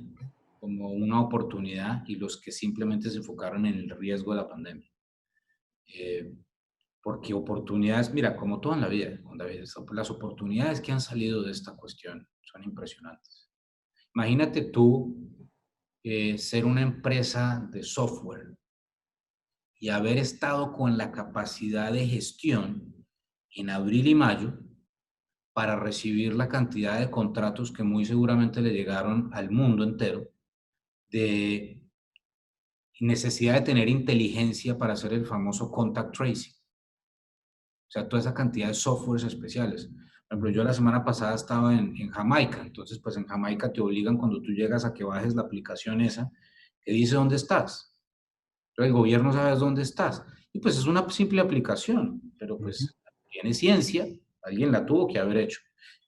como una oportunidad y los que simplemente se enfocaron en el riesgo de la pandemia. Eh, porque oportunidades, mira, como todo en la vida, David, las oportunidades que han salido de esta cuestión son impresionantes. Imagínate tú ser una empresa de software y haber estado con la capacidad de gestión en abril y mayo para recibir la cantidad de contratos que muy seguramente le llegaron al mundo entero de necesidad de tener inteligencia para hacer el famoso contact tracing. O sea, toda esa cantidad de softwares especiales. Por ejemplo, yo la semana pasada estaba en Jamaica, entonces pues en Jamaica te obligan cuando tú llegas a que bajes la aplicación esa que dice dónde estás. Entonces el gobierno sabe dónde estás. Y pues es una simple aplicación, pero Ujú, pues tiene ciencia, alguien la tuvo que haber hecho.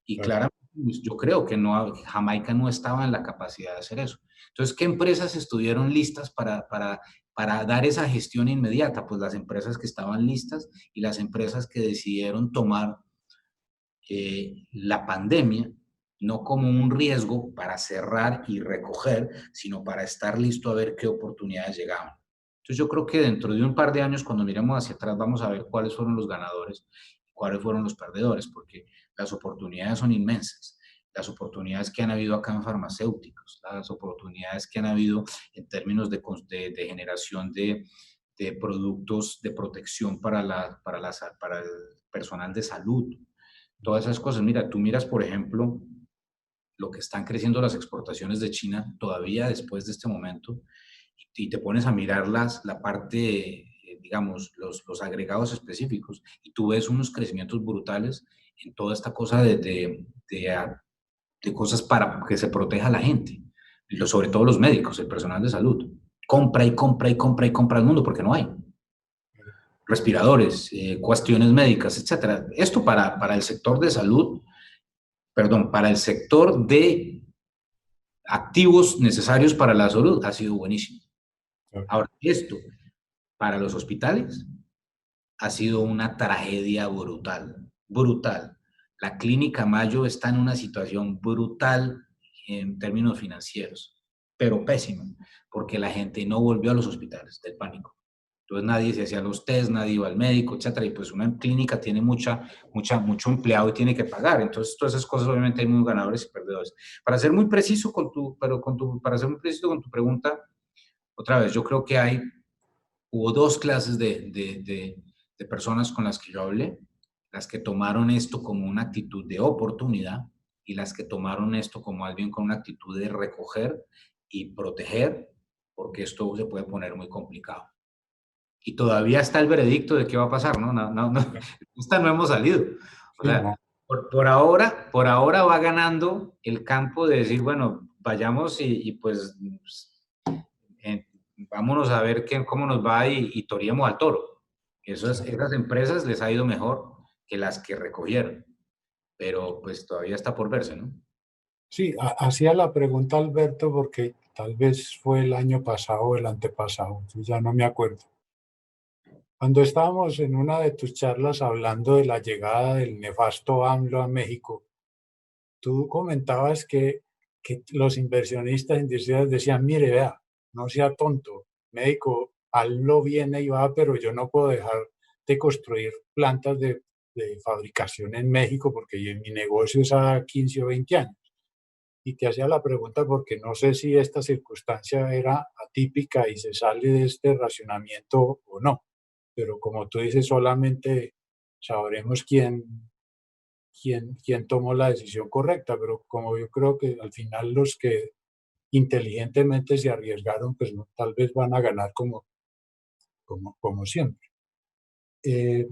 Y claro. claramente pues, yo creo que no, Jamaica no estaba en la capacidad de hacer eso. Entonces, ¿qué empresas estuvieron listas para dar esa gestión inmediata? Pues las empresas que estaban listas y las empresas que decidieron tomar la pandemia no como un riesgo para cerrar y recoger, sino para estar listo a ver qué oportunidades llegaban. Entonces yo creo que dentro de un par de años, cuando miremos hacia atrás, vamos a ver cuáles fueron los ganadores y cuáles fueron los perdedores, porque las oportunidades son inmensas. Las oportunidades que han habido acá en farmacéuticos, las oportunidades que han habido en términos de generación de productos de protección para el personal de salud, todas esas cosas. Mira, tú miras, por ejemplo, lo que están creciendo las exportaciones de China todavía después de este momento y te pones a mirar la parte, digamos, los agregados específicos y tú ves unos crecimientos brutales en toda esta cosa de cosas para que se proteja a la gente, sobre todo los médicos, el personal de salud. Compra y compra y compra y compra al mundo porque no hay respiradores, cuestiones médicas, etcétera. Esto para el sector de salud, perdón, para el sector de activos necesarios para la salud ha sido buenísimo. Claro. Ahora, esto para los hospitales ha sido una tragedia brutal, brutal. La Clínica Mayo está en una situación brutal en términos financieros, pero pésima, porque la gente no volvió a los hospitales del pánico. Entonces nadie se hacía los test, nadie iba al médico, etcétera. Y pues una clínica tiene mucho empleado y tiene que pagar. Entonces todas esas cosas obviamente hay muy ganadores y perdedores. Para ser muy preciso para ser muy preciso con tu pregunta, otra vez, yo creo que hubo dos clases de personas con las que yo hablé, las que tomaron esto como una actitud de oportunidad y las que tomaron esto como más bien con una actitud de recoger y proteger, porque esto se puede poner muy complicado. Y todavía está el veredicto de qué va a pasar, ¿no? Esta no hemos salido. O Sí, sea, no. por ahora va ganando el campo de decir, bueno, vayamos y pues eh, vámonos a ver cómo nos va y toreemos al toro. Esas empresas les ha ido mejor que las que recogieron, pero pues todavía está por verse, ¿no? Sí, hacía la pregunta Alberto porque tal vez fue el año pasado o el antepasado, yo ya no me acuerdo. Cuando estábamos en una de tus charlas hablando de la llegada del nefasto AMLO a México, tú comentabas que los inversionistas industriales decían, mire, vea, no sea tonto, médico, AMLO viene y va, pero yo no puedo dejar de construir plantas de fabricación en México porque mi negocio es a 15 o 20 años. Y te hacía la pregunta porque no sé si esta circunstancia era atípica y se sale de este racionamiento o no. Pero como tú dices, solamente sabremos quién tomó la decisión correcta. Pero como yo creo que al final los que inteligentemente se arriesgaron, pues no, tal vez van a ganar como siempre. Eh,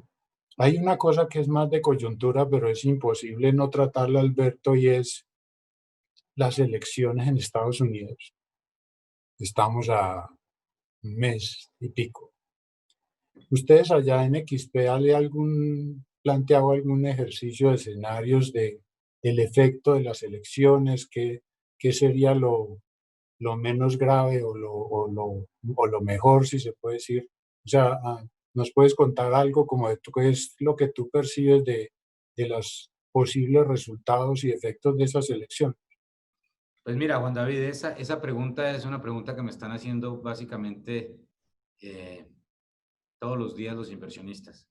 Hay una cosa que es más de coyuntura, pero es imposible no tratarla, Alberto, y es las elecciones en Estados Unidos. Estamos a un mes y pico. ¿Ustedes allá en XP planteado algún ejercicio de escenarios del efecto de las elecciones? ¿Qué sería lo menos grave o lo mejor, si se puede decir? O sea, ¿nos puedes contar algo como de qué es lo que tú percibes de los posibles resultados y efectos de esas elecciones? Pues mira, Juan David, esa pregunta es una pregunta que me están haciendo básicamente eh, todos los días los inversionistas.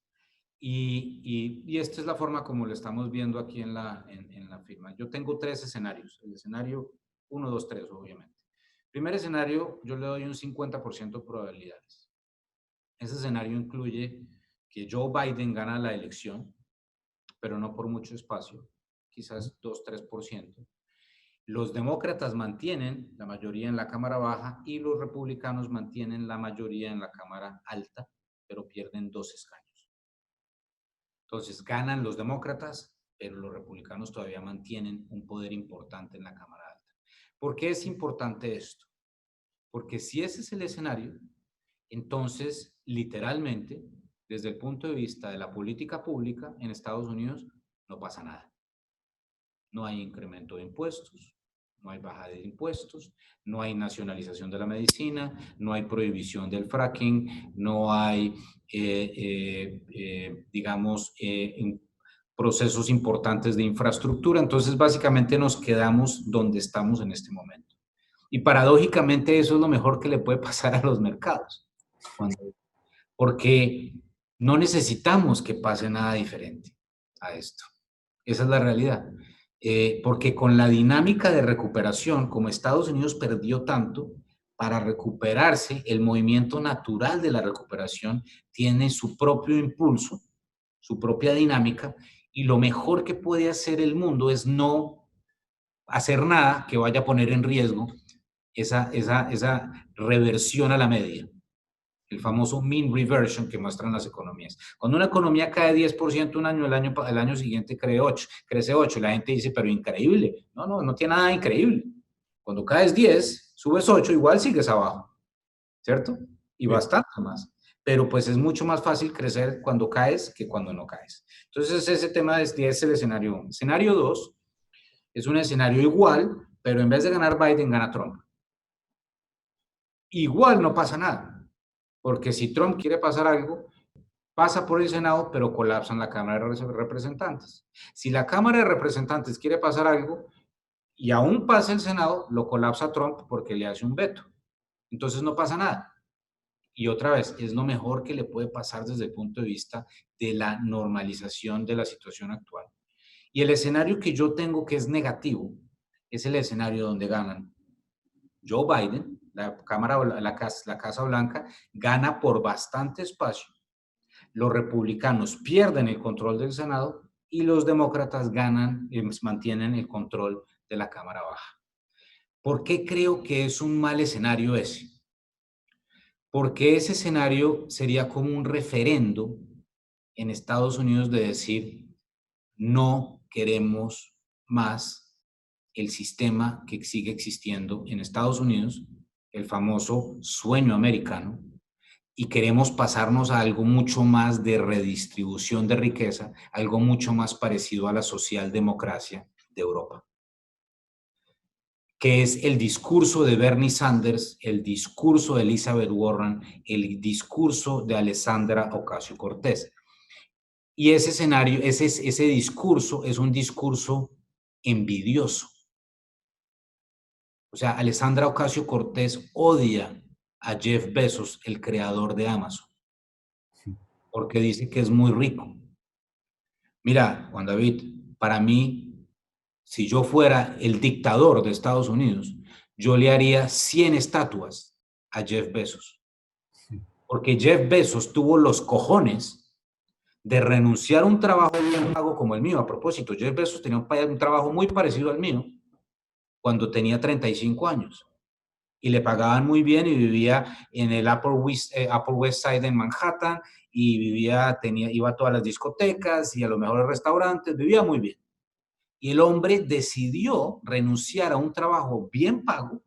Y esta es la forma como lo estamos viendo aquí en la firma. Yo tengo tres escenarios. El escenario uno, 2, 3, obviamente. Primer escenario, yo le doy un 50% de probabilidades. Ese escenario incluye que Joe Biden gana la elección, pero no por mucho espacio, quizás 2, 3%. Los demócratas mantienen la mayoría en la Cámara Baja y los republicanos mantienen la mayoría en la Cámara Alta, pero pierden 2 escaños. Entonces ganan los demócratas, pero los republicanos todavía mantienen un poder importante en la Cámara Alta. ¿Por qué es importante esto? Porque si ese es el escenario, entonces, literalmente, desde el punto de vista de la política pública en Estados Unidos, no pasa nada. No hay incremento de impuestos, no hay baja de impuestos, no hay nacionalización de la medicina, no hay prohibición del fracking, no hay, digamos, procesos importantes de infraestructura. Entonces, básicamente nos quedamos donde estamos en este momento. Y paradójicamente eso es lo mejor que le puede pasar a los mercados, porque no necesitamos que pase nada diferente a esto. Esa es la realidad. Porque con la dinámica de recuperación, como Estados Unidos perdió tanto, para recuperarse, el movimiento natural de la recuperación tiene su propio impulso, su propia dinámica, y lo mejor que puede hacer el mundo es no hacer nada que vaya a poner en riesgo esa reversión a la media, el famoso mean reversion que muestran las economías. Cuando una economía cae 10% un año, el año siguiente crece 8, y la gente dice, pero increíble. No tiene nada increíble. Cuando caes 10, subes 8, igual sigues abajo, ¿cierto? Y bastante más. Pero pues es mucho más fácil crecer cuando caes que cuando no caes. Entonces ese tema es el escenario 1. Escenario 2 es un escenario igual, pero en vez de ganar Biden, gana Trump. Igual no pasa nada, porque si Trump quiere pasar algo, pasa por el Senado, pero colapsan la Cámara de Representantes. Si la Cámara de Representantes quiere pasar algo y aún pasa el Senado, lo colapsa Trump porque le hace un veto. Entonces no pasa nada. Y otra vez, es lo mejor que le puede pasar desde el punto de vista de la normalización de la situación actual. Y el escenario que yo tengo que es negativo, es el escenario donde ganan Joe Biden, la Casa Blanca, gana por bastante espacio. Los republicanos pierden el control del Senado y los demócratas ganan y mantienen el control de la Cámara Baja. ¿Por qué creo que es un mal escenario ese? Porque ese escenario sería como un referendo en Estados Unidos de decir, no queremos más el sistema que sigue existiendo en Estados Unidos, el famoso sueño americano, y queremos pasarnos a algo mucho más de redistribución de riqueza, algo mucho más parecido a la socialdemocracia de Europa, que es el discurso de Bernie Sanders, el discurso de Elizabeth Warren, el discurso de Alexandra Ocasio-Cortez. Y ese escenario, ese discurso es un discurso envidioso. O sea, Alexandra Ocasio-Cortez odia a Jeff Bezos, el creador de Amazon, porque dice que es muy rico. Mira, Juan David, para mí, si yo fuera el dictador de Estados Unidos, yo le haría 100 estatuas a Jeff Bezos. Porque Jeff Bezos tuvo los cojones de renunciar a un trabajo bien pago como el mío. A propósito, Jeff Bezos tenía un trabajo muy parecido al mío cuando tenía 35 años. Y le pagaban muy bien y vivía en el Upper West Side en Manhattan y iba a todas las discotecas y a los mejores restaurantes, vivía muy bien. Y el hombre decidió renunciar a un trabajo bien pago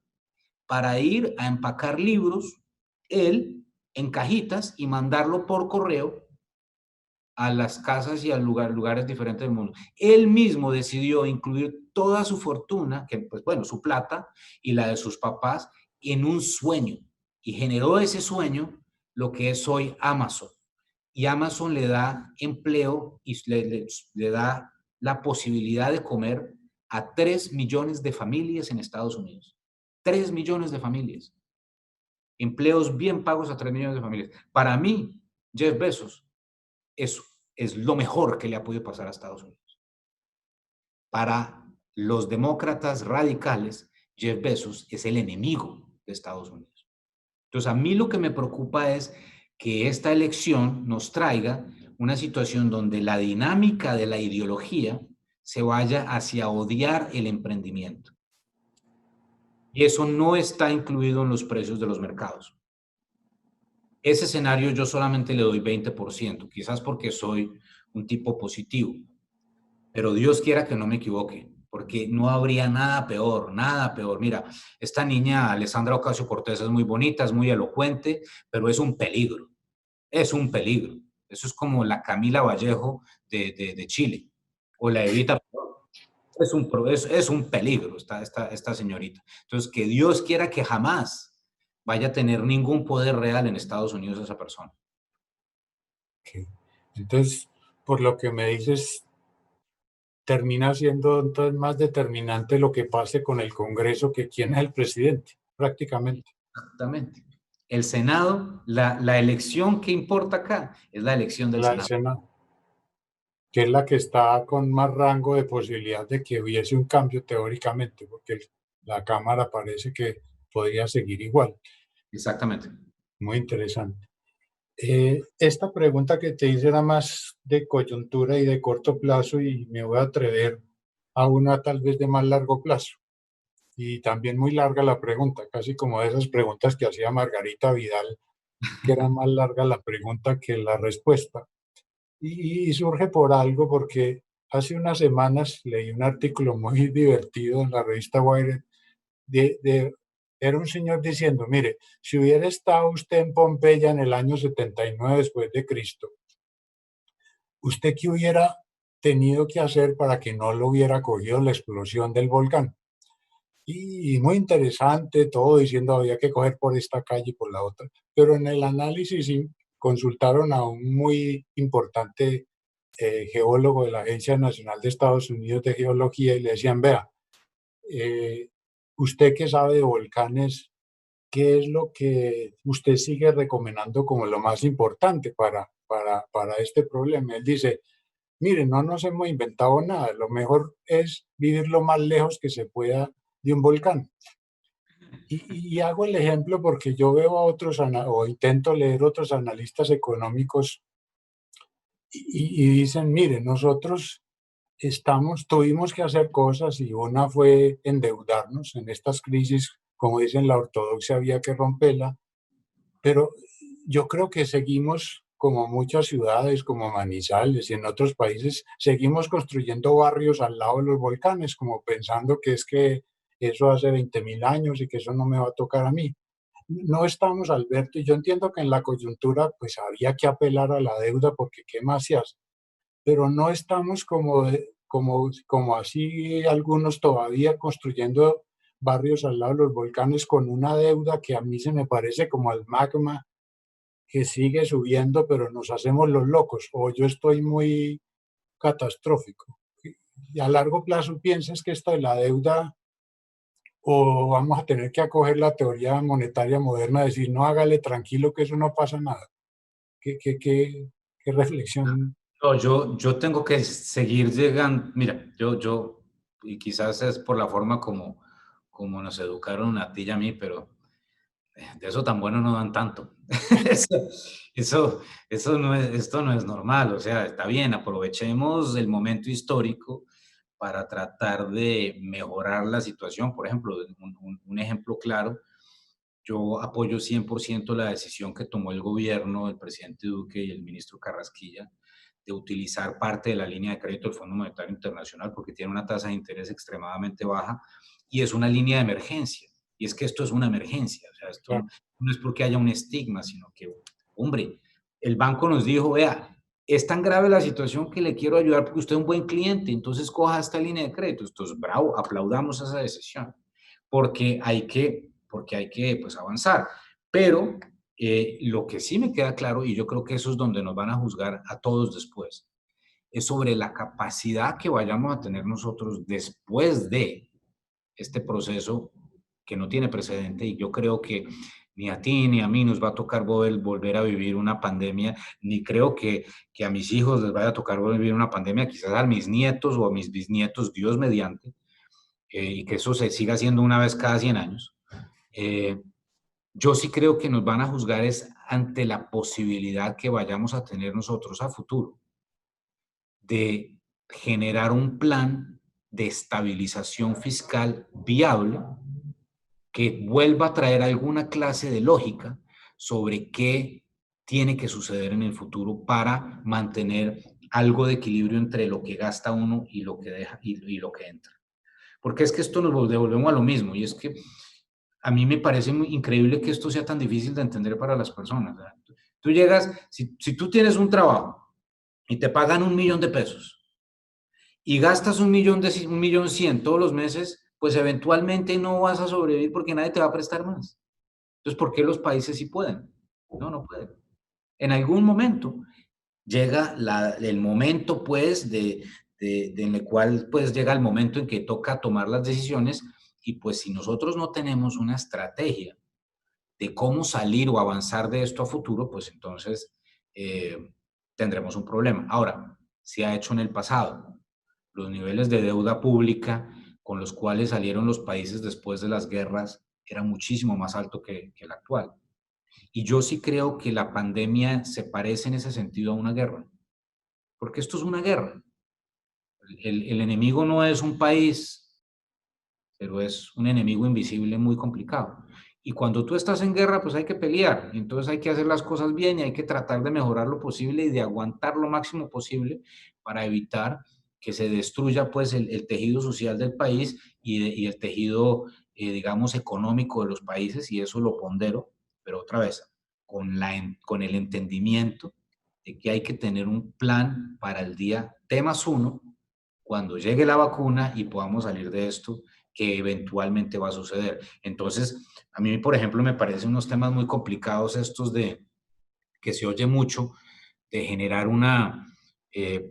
para ir a empacar libros, él, en cajitas y mandarlo por correo a las casas y a lugares diferentes del mundo. Él mismo decidió incluir toda su fortuna, que pues bueno, su plata y la de sus papás, en un sueño. Y generó ese sueño lo que es hoy Amazon. Y Amazon le da empleo y le da la posibilidad de comer a 3 millones de familias en Estados Unidos. 3 millones de familias. Empleos bien pagos a 3 millones de familias. Para mí, Jeff Bezos, eso es lo mejor que le ha podido pasar a Estados Unidos. Para los demócratas radicales, Jeff Bezos es el enemigo de Estados Unidos. Entonces, a mí lo que me preocupa es que esta elección nos traiga una situación donde la dinámica de la ideología se vaya hacia odiar el emprendimiento. Y eso no está incluido en los precios de los mercados. Ese escenario yo solamente le doy 20%, quizás porque soy un tipo positivo. pero Dios quiera que no me equivoque, porque no habría nada peor, nada peor. Mira, esta niña Alessandra Ocasio-Cortez es muy bonita, es muy elocuente, pero es un peligro, es un peligro. Eso es como la Camila Vallejo de Chile, o la Evita. Es un peligro esta señorita. Entonces, que Dios quiera que jamás vaya a tener ningún poder real en Estados Unidos esa persona. Ok. Entonces, por lo que me dices, termina siendo entonces más determinante lo que pase con el Congreso que quién es el presidente, prácticamente. Exactamente. El Senado, la elección que importa acá es la elección del La Senado. escena, que es la que está con más rango de posibilidad de que hubiese un cambio teóricamente, porque la Cámara parece que podría seguir igual. Exactamente. Muy interesante. Esta pregunta que te hice era más de coyuntura y de corto plazo y me voy a atrever a una tal vez de más largo plazo. Y también muy larga la pregunta, casi como de esas preguntas que hacía Margarita Vidal, que era más larga la pregunta que la respuesta. Y surge por algo porque hace unas semanas leí un artículo muy divertido en la revista Wired era un señor diciendo, mire, si hubiera estado usted en Pompeya en el año 79 después de Cristo, ¿usted qué hubiera tenido que hacer para que no lo hubiera cogido la explosión del volcán? Y muy interesante todo diciendo había que coger por esta calle y por la otra. Pero en el análisis consultaron a un muy importante geólogo de la Agencia Nacional de Estados Unidos de Geología y le decían, vea, eh, usted que sabe de volcanes, ¿qué es lo que usted sigue recomendando como lo más importante para este problema? Él dice, mire, no nos hemos inventado nada, lo mejor es vivir lo más lejos que se pueda de un volcán. Y hago el ejemplo porque yo veo a otros, o intento leer otros analistas económicos y dicen, mire, nosotros tuvimos que hacer cosas y una fue endeudarnos en estas crisis, como dicen la ortodoxia, había que romperla, pero yo creo que seguimos, como muchas ciudades, como Manizales y en otros países, seguimos construyendo barrios al lado de los volcanes, como pensando que es que eso hace 20.000 años y que eso no me va a tocar a mí. No estamos, Alberto, y yo entiendo que en la coyuntura pues había que apelar a la deuda porque qué más se hace, pero no estamos como así algunos todavía construyendo barrios al lado de los volcanes con una deuda que a mí se me parece como al magma que sigue subiendo, pero nos hacemos los locos, o yo estoy muy catastrófico. Y a largo plazo piensas que esto de la deuda, o vamos a tener que acoger la teoría monetaria moderna, decir, no, hágale tranquilo que eso no pasa nada. ¿Qué reflexión? No, yo tengo que seguir llegando. Mira, y quizás es por la forma como nos educaron a ti y a mí, pero de eso tan bueno no dan tanto. Eso, eso, eso no es, esto no es normal. O sea, está bien, aprovechemos el momento histórico para tratar de mejorar la situación. Por ejemplo, un ejemplo claro, yo apoyo 100% la decisión que tomó el gobierno, el presidente Duque y el ministro Carrasquilla, de utilizar parte de la línea de crédito del Fondo Monetario Internacional porque tiene una tasa de interés extremadamente baja y es una línea de emergencia. Y es que esto es una emergencia, o sea, esto Claro, no es porque haya un estigma, sino que, hombre, el banco nos dijo, vea, es tan grave la situación que le quiero ayudar porque usted es un buen cliente, entonces coja esta línea de crédito. Entonces, bravo, aplaudamos esa decisión, porque hay que pues, avanzar. Pero lo que sí me queda claro, y yo creo que eso es donde nos van a juzgar a todos después, es sobre la capacidad que vayamos a tener nosotros después de este proceso que no tiene precedente y yo creo que ni a ti ni a mí nos va a tocar volver a vivir una pandemia, ni creo que a mis hijos les vaya a tocar vivir una pandemia, quizás a mis nietos o a mis bisnietos, Dios mediante, y que eso se siga haciendo una vez cada 100 años. Eh, yo sí creo que nos van a juzgar es ante la posibilidad que vayamos a tener nosotros a futuro de generar un plan de estabilización fiscal viable que vuelva a traer alguna clase de lógica sobre qué tiene que suceder en el futuro para mantener algo de equilibrio entre lo que gasta uno y lo que deja y lo que entra. Porque es que esto nos devolvemos a lo mismo, y es que a mí me parece muy increíble que esto sea tan difícil de entender para las personas. ¿Verdad? Tú llegas, si tú tienes un trabajo y te pagan 1.000.000 de pesos y gastas 1.100.000 todos los meses, pues eventualmente no vas a sobrevivir porque nadie te va a prestar más. Entonces, ¿por qué los países sí pueden? No, no pueden. En algún momento llega el momento, pues, en el cual, pues, llega el momento en que toca tomar las decisiones y, pues, si nosotros no tenemos una estrategia de cómo salir o avanzar de esto a futuro, pues, entonces tendremos un problema. Ahora, se ha hecho en el pasado. Los niveles de deuda pública con los cuales salieron los países después de las guerras era muchísimo más alto que el actual. Y yo sí creo que la pandemia se parece en ese sentido a una guerra, porque esto es una guerra. El enemigo no es un país, pero es un enemigo invisible muy complicado. Y cuando tú estás en guerra, pues hay que pelear. Entonces hay que hacer las cosas bien y hay que tratar de mejorar lo posible y de aguantar lo máximo posible para evitar que se destruya pues el tejido social del país y el tejido, digamos, económico de los países, y eso lo pondero, pero otra vez, con el entendimiento de que hay que tener un plan para el día T+1, cuando llegue la vacuna y podamos salir de esto, que eventualmente va a suceder. Entonces, a mí, por ejemplo, me parecen unos temas muy complicados estos de que se oye mucho, de generar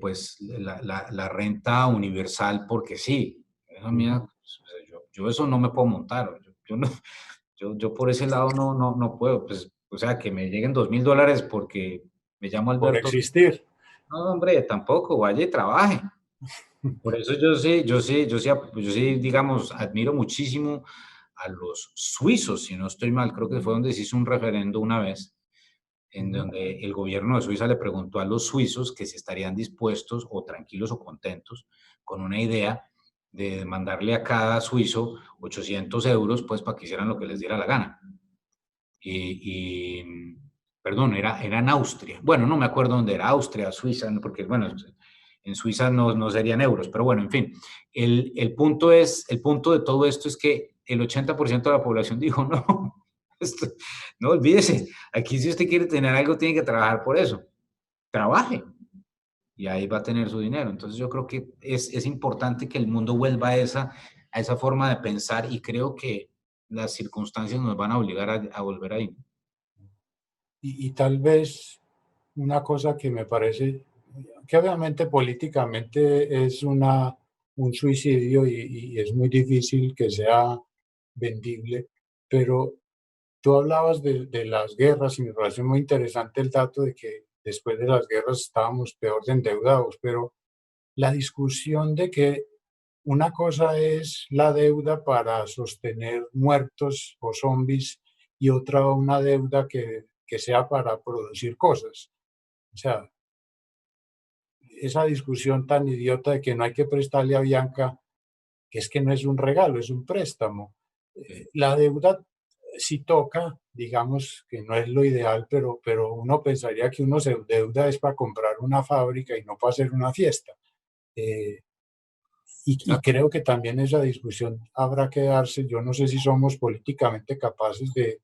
pues, la renta universal, porque sí. Eso, mira, pues, yo eso no me puedo montar. Yo, no, yo por ese lado no puedo. Pues, o sea, que me lleguen $2.000 porque me llamo por Alberto. existir. No, hombre, tampoco, vaya y trabaje. Por eso yo sí, digamos, admiro muchísimo a los suizos, si no estoy mal, creo que fue donde se hizo un referendo una vez, en donde el gobierno de Suiza le preguntó a los suizos que si estarían dispuestos o tranquilos o contentos con una idea de mandarle a cada suizo 800 euros, pues para que hicieran lo que les diera la gana. Perdón, era en Austria. Bueno, no me acuerdo dónde era, Austria, Suiza, porque, bueno, en Suiza no serían euros, pero bueno, en fin. El punto de todo esto es que el 80% de la población dijo, no, no olvídese, aquí si usted quiere tener algo, tiene que trabajar por eso. Trabaje y ahí va a tener su dinero. Entonces yo creo que es importante que el mundo vuelva a esa forma de pensar, y creo que las circunstancias nos van a obligar a volver ahí. Y tal vez una cosa que me parece, que obviamente políticamente es un suicidio y es muy difícil que sea vendible, pero tú hablabas de las guerras y me pareció muy interesante el dato de que después de las guerras estábamos peor de endeudados, pero la discusión de que una cosa es la deuda para sostener muertos o zombies y otra una deuda que sea para producir cosas. O sea, esa discusión tan idiota de que no hay que prestarle a Bianca, que es que no es un regalo, es un préstamo. La deuda sí toca, digamos que no es lo ideal, pero uno pensaría que uno se endeuda es para comprar una fábrica y no para hacer una fiesta. Eh, y creo que también esa discusión habrá que darse. Yo no sé si somos políticamente capaces de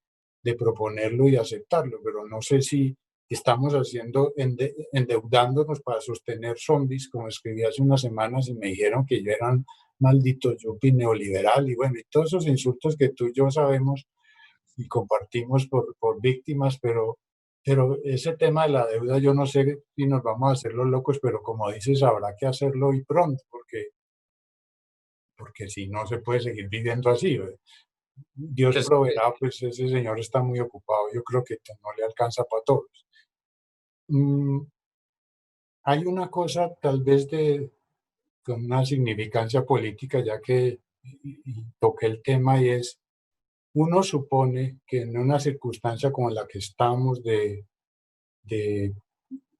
proponerlo y aceptarlo, pero no sé si estamos endeudándonos para sostener zombies, como escribí hace unas semanas y me dijeron que yo era un maldito yuppie neoliberal y bueno, y todos esos insultos que tú y yo sabemos y compartimos por víctimas, pero ese tema de la deuda yo no sé si nos vamos a hacer los locos, pero como dices, habrá que hacerlo y pronto, porque si no se puede seguir viviendo así. Dios Pues, proveerá, pues ese señor está muy ocupado, yo creo que no le alcanza para todos. Mm, hay una cosa tal vez con una significancia política, ya que y toqué el tema, y es, uno supone que en una circunstancia como la que estamos de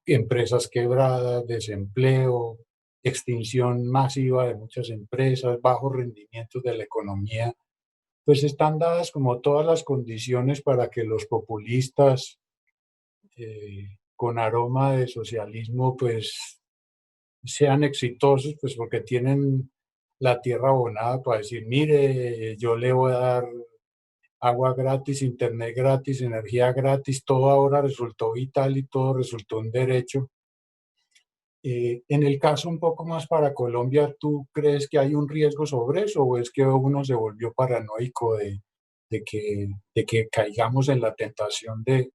empresas quebradas, desempleo, extinción masiva de muchas empresas, bajos rendimientos de la economía, pues están dadas como todas las condiciones para que los populistas con aroma de socialismo, pues sean exitosos, pues porque tienen la tierra abonada para decir, mire, yo le voy a dar agua gratis, internet gratis, energía gratis, todo ahora resultó vital y todo resultó un derecho. En el caso un poco más para Colombia, ¿tú crees que hay un riesgo sobre eso o es que uno se volvió paranoico de que caigamos en la tentación de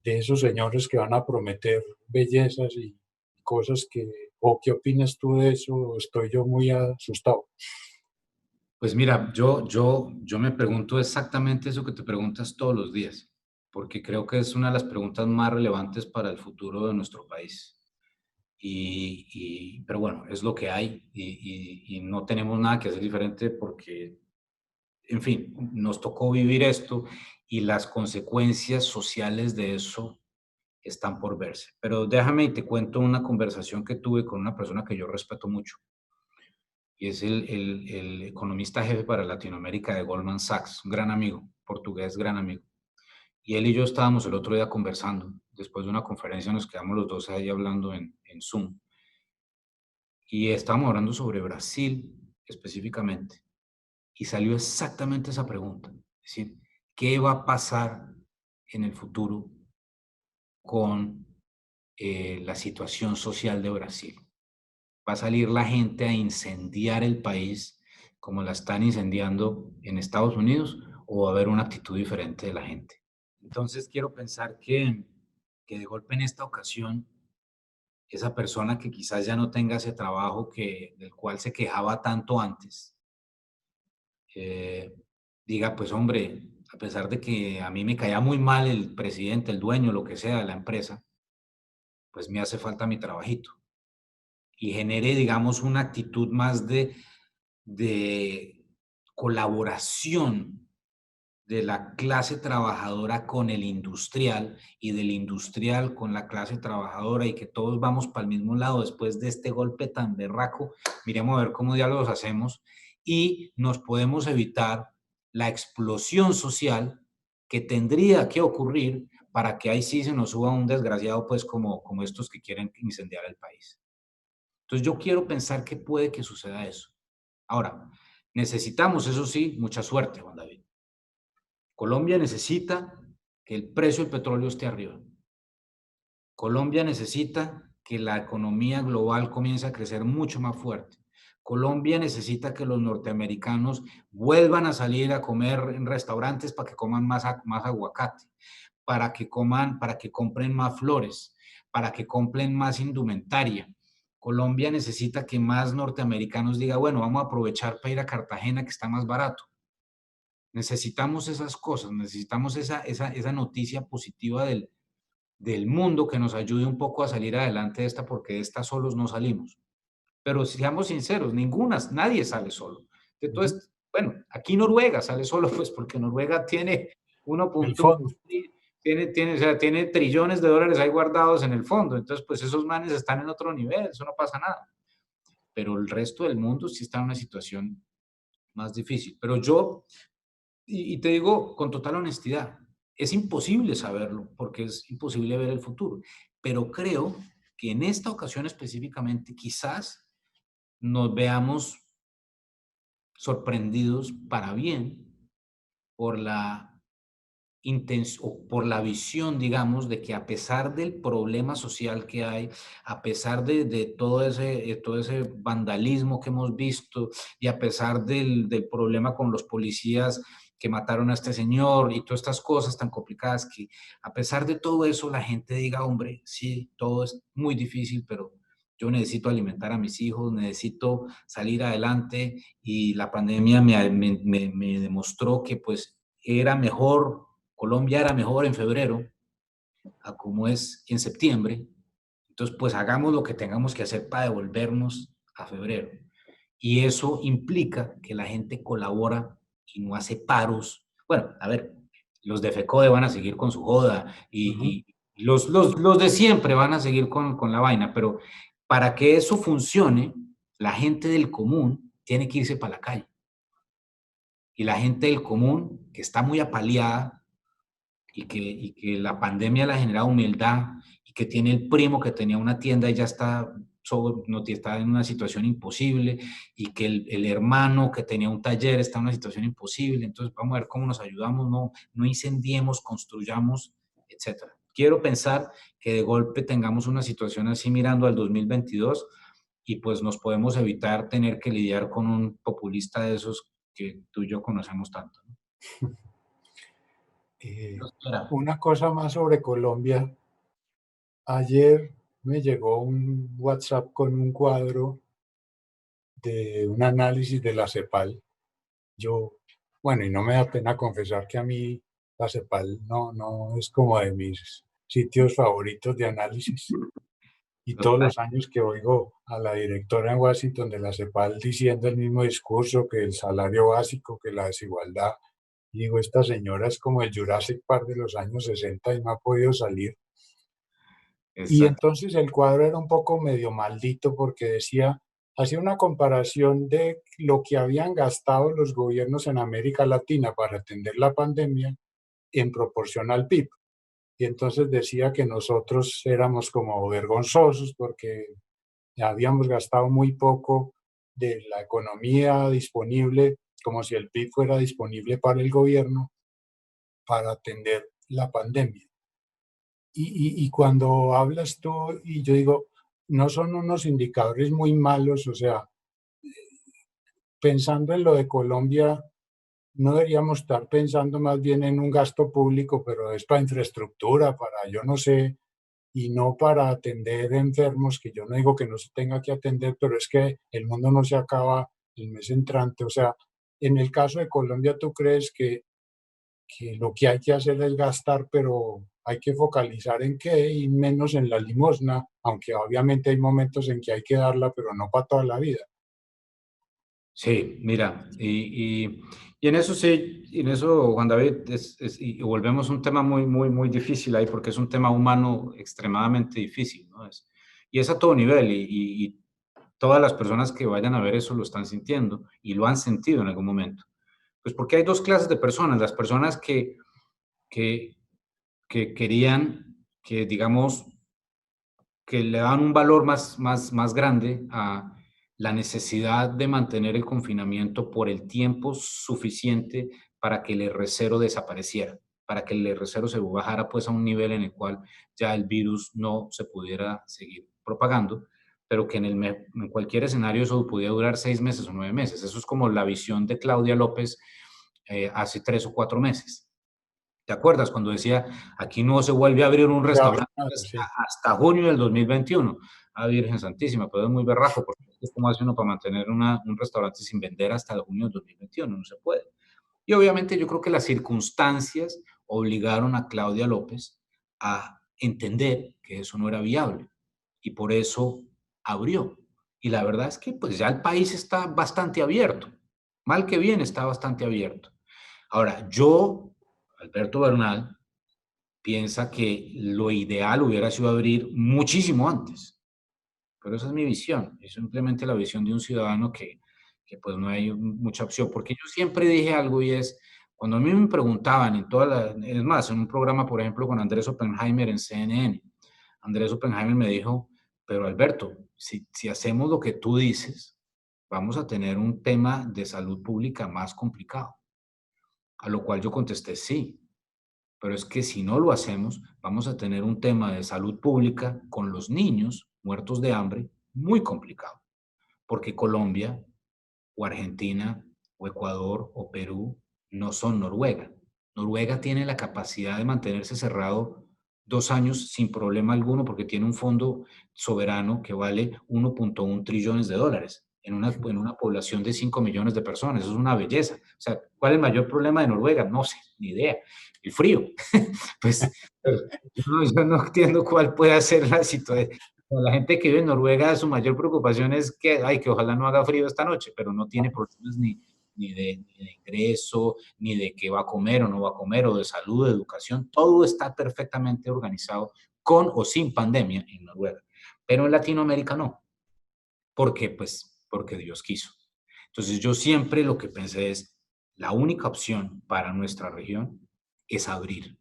esos señores que van a prometer bellezas y cosas que, o qué opinas tú de eso? Estoy yo muy asustado. Pues mira, yo me pregunto exactamente eso que te preguntas todos los días, porque creo que es una de las preguntas más relevantes para el futuro de nuestro país. Pero bueno, es lo que hay y no tenemos nada que hacer diferente porque, en fin, nos tocó vivir esto y las consecuencias sociales de eso están por verse. Pero déjame y te cuento una conversación que tuve con una persona que yo respeto mucho y es el economista jefe para Latinoamérica de Goldman Sachs, un gran amigo, portugués, gran amigo. Y él y yo estábamos el otro día conversando, después de una conferencia nos quedamos los dos ahí hablando en Zoom, y estábamos hablando sobre Brasil específicamente, y salió exactamente esa pregunta, es decir, ¿qué va a pasar en el futuro con la situación social de Brasil? ¿Va a salir la gente a incendiar el país como la están incendiando en Estados Unidos o va a haber una actitud diferente de la gente? Entonces quiero pensar que de golpe en esta ocasión, esa persona que quizás ya no tenga ese trabajo del cual se quejaba tanto antes, eh, diga, pues hombre, a pesar de que a mí me caía muy mal el presidente, el dueño, lo que sea de la empresa, pues me hace falta mi trabajito. Y genere, digamos, una actitud más de colaboración de la clase trabajadora con el industrial y del industrial con la clase trabajadora y que todos vamos para el mismo lado después de este golpe tan berraco. Miremos a ver cómo diálogos hacemos y nos podemos evitar la explosión social que tendría que ocurrir para que ahí sí se nos suba un desgraciado pues como estos que quieren incendiar el país. Entonces yo quiero pensar que puede que suceda eso. Ahora, necesitamos, eso sí, mucha suerte, Juan David. Colombia necesita que el precio del petróleo esté arriba. Colombia necesita que la economía global comience a crecer mucho más fuerte. Colombia necesita que los norteamericanos vuelvan a salir a comer en restaurantes para que coman más aguacate, para que compren más flores, para que compren más indumentaria. Colombia necesita que más norteamericanos digan, bueno, vamos a aprovechar para ir a Cartagena que está más barato. Necesitamos esas cosas, necesitamos esa noticia positiva del mundo que nos ayude un poco a salir adelante de esta, porque de esta solos no salimos. Pero seamos sinceros, nadie sale solo. Entonces, bueno, aquí Noruega sale solo, pues porque Noruega tiene El 1.1, fondo. o sea, tiene trillones de dólares ahí guardados en el fondo. Entonces, pues esos manes están en otro nivel, eso no pasa nada. Pero el resto del mundo sí está en una situación más difícil. Pero y te digo con total honestidad, es imposible saberlo porque es imposible ver el futuro, pero creo que en esta ocasión específicamente quizás nos veamos sorprendidos para bien por o por la visión, digamos, de que a pesar del problema social que hay, a pesar de todo ese vandalismo que hemos visto y a pesar del problema con los policías que mataron a este señor y todas estas cosas tan complicadas, que a pesar de todo eso la gente diga, hombre, sí, todo es muy difícil, pero yo necesito alimentar a mis hijos, necesito salir adelante y la pandemia me demostró que pues era mejor, Colombia era mejor en febrero a como es en septiembre. Entonces, pues hagamos lo que tengamos que hacer para devolvernos a febrero. Y eso implica que la gente colabora y no hace paros. Bueno, a ver, los de FECODE van a seguir con su joda Ujú. y los de siempre van a seguir con la vaina, pero para que eso funcione, la gente del común tiene que irse para la calle. Y la gente del común, que está muy apaleada y que la pandemia le ha generado humildad y que tiene el primo que tenía una tienda y ya está no está en una situación imposible y que el hermano que tenía un taller está en una situación imposible. Entonces vamos a ver cómo nos ayudamos, no incendiemos, construyamos, etcétera. Quiero pensar que de golpe tengamos una situación así mirando al 2022 y pues nos podemos evitar tener que lidiar con un populista de esos que tú y yo conocemos tanto, ¿no? Dios quiera. Una cosa más sobre Colombia. Ayer me llegó un WhatsApp con un cuadro de un análisis de la CEPAL. Yo, bueno, y no me da pena confesar que a mí la CEPAL no es como de mis sitios favoritos de análisis. Y todos Total. los años que oigo a la directora en Washington de la CEPAL diciendo el mismo discurso, que el salario básico, que la desigualdad, y digo, esta señora es como el Jurassic Park de los años 60 y no ha podido salir. Y Exacto. entonces el cuadro era un poco medio maldito porque decía, hacía una comparación de lo que habían gastado los gobiernos en América Latina para atender la pandemia en proporción al PIB. Y entonces decía que nosotros éramos como vergonzosos porque habíamos gastado muy poco de la economía disponible, como si el PIB fuera disponible para el gobierno para atender la pandemia. Y cuando hablas tú, y yo digo, no son unos indicadores muy malos, o sea, pensando en lo de Colombia, no deberíamos estar pensando más bien en un gasto público, pero es para infraestructura, para yo no sé, y no para atender enfermos, que yo no digo que no se tenga que atender, pero es que el mundo no se acaba el mes entrante. O sea, en el caso de Colombia, ¿tú crees que lo que hay que hacer es gastar, pero hay que focalizar en qué y menos en la limosna, aunque obviamente hay momentos en que hay que darla, pero no para toda la vida? Sí, mira, y en eso sí, en eso, Juan David, y volvemos a un tema muy, muy, muy difícil ahí, porque es un tema humano extremadamente difícil, ¿no? Y es a todo nivel, y todas las personas que vayan a ver eso lo están sintiendo y lo han sentido en algún momento. Pues porque hay dos clases de personas, las personas que, que querían, que digamos, que le dan un valor más grande a la necesidad de mantener el confinamiento por el tiempo suficiente para que el R0 desapareciera, para que el R0 se bajara pues a un nivel en el cual ya el virus no se pudiera seguir propagando, pero que en cualquier escenario eso pudiera durar 6 meses o 9 meses. Eso es como la visión de Claudia López hace 3 o 4 meses. ¿Te acuerdas cuando decía, aquí no se vuelve a abrir un Se abre restaurante nada, sí. hasta junio del 2021? Ah, Virgen Santísima, pero es muy berraco, porque es como hace uno para mantener un restaurante sin vender hasta el junio del 2021, no se puede. Y obviamente yo creo que las circunstancias obligaron a Claudia López a entender que eso no era viable y por eso abrió. Y la verdad es que pues ya el país está bastante abierto, mal que bien está bastante abierto. Ahora, yo, Alberto Bernal, piensa que lo ideal hubiera sido abrir muchísimo antes, pero esa es mi visión, es simplemente la visión de un ciudadano que pues no hay mucha opción, porque yo siempre dije algo y es, cuando a mí me preguntaban en todas las, es más, en un programa, por ejemplo, con Andrés Oppenheimer en CNN, Andrés Oppenheimer me dijo, pero Alberto, si hacemos lo que tú dices, vamos a tener un tema de salud pública más complicado. A lo cual yo contesté, sí, pero es que si no lo hacemos, vamos a tener un tema de salud pública con los niños muertos de hambre muy complicado, porque Colombia o Argentina o Ecuador o Perú no son Noruega. Noruega tiene la capacidad de mantenerse cerrado 2 años sin problema alguno porque tiene un fondo soberano que vale 1.1 trillones de dólares en una población de 5 millones de personas. Eso es una belleza. O sea, ¿cuál es el mayor problema de Noruega? No sé, ni idea. El frío. Pues yo no entiendo cuál puede ser la situación. La gente que vive en Noruega, su mayor preocupación es que ojalá no haga frío esta noche, pero no tiene problemas ni de ingreso, ni de qué va a comer o no va a comer, o de salud, de educación. Todo está perfectamente organizado con o sin pandemia en Noruega. Pero en Latinoamérica no. ¿Por qué? Pues porque Dios quiso. Entonces yo siempre lo que pensé es, la única opción para nuestra región es abrir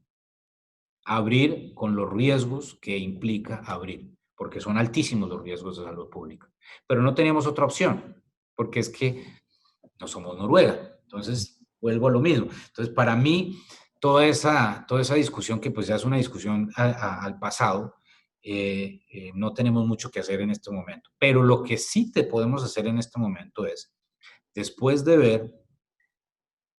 con los riesgos que implica abrir. porque son altísimos los riesgos de salud pública. Pero no teníamos otra opción, porque es que no somos Noruega. Entonces, vuelvo a lo mismo. Entonces, para mí, toda esa discusión, que pues ya es una discusión al pasado, no tenemos mucho que hacer en este momento. Pero lo que sí te podemos hacer en este momento es, después de ver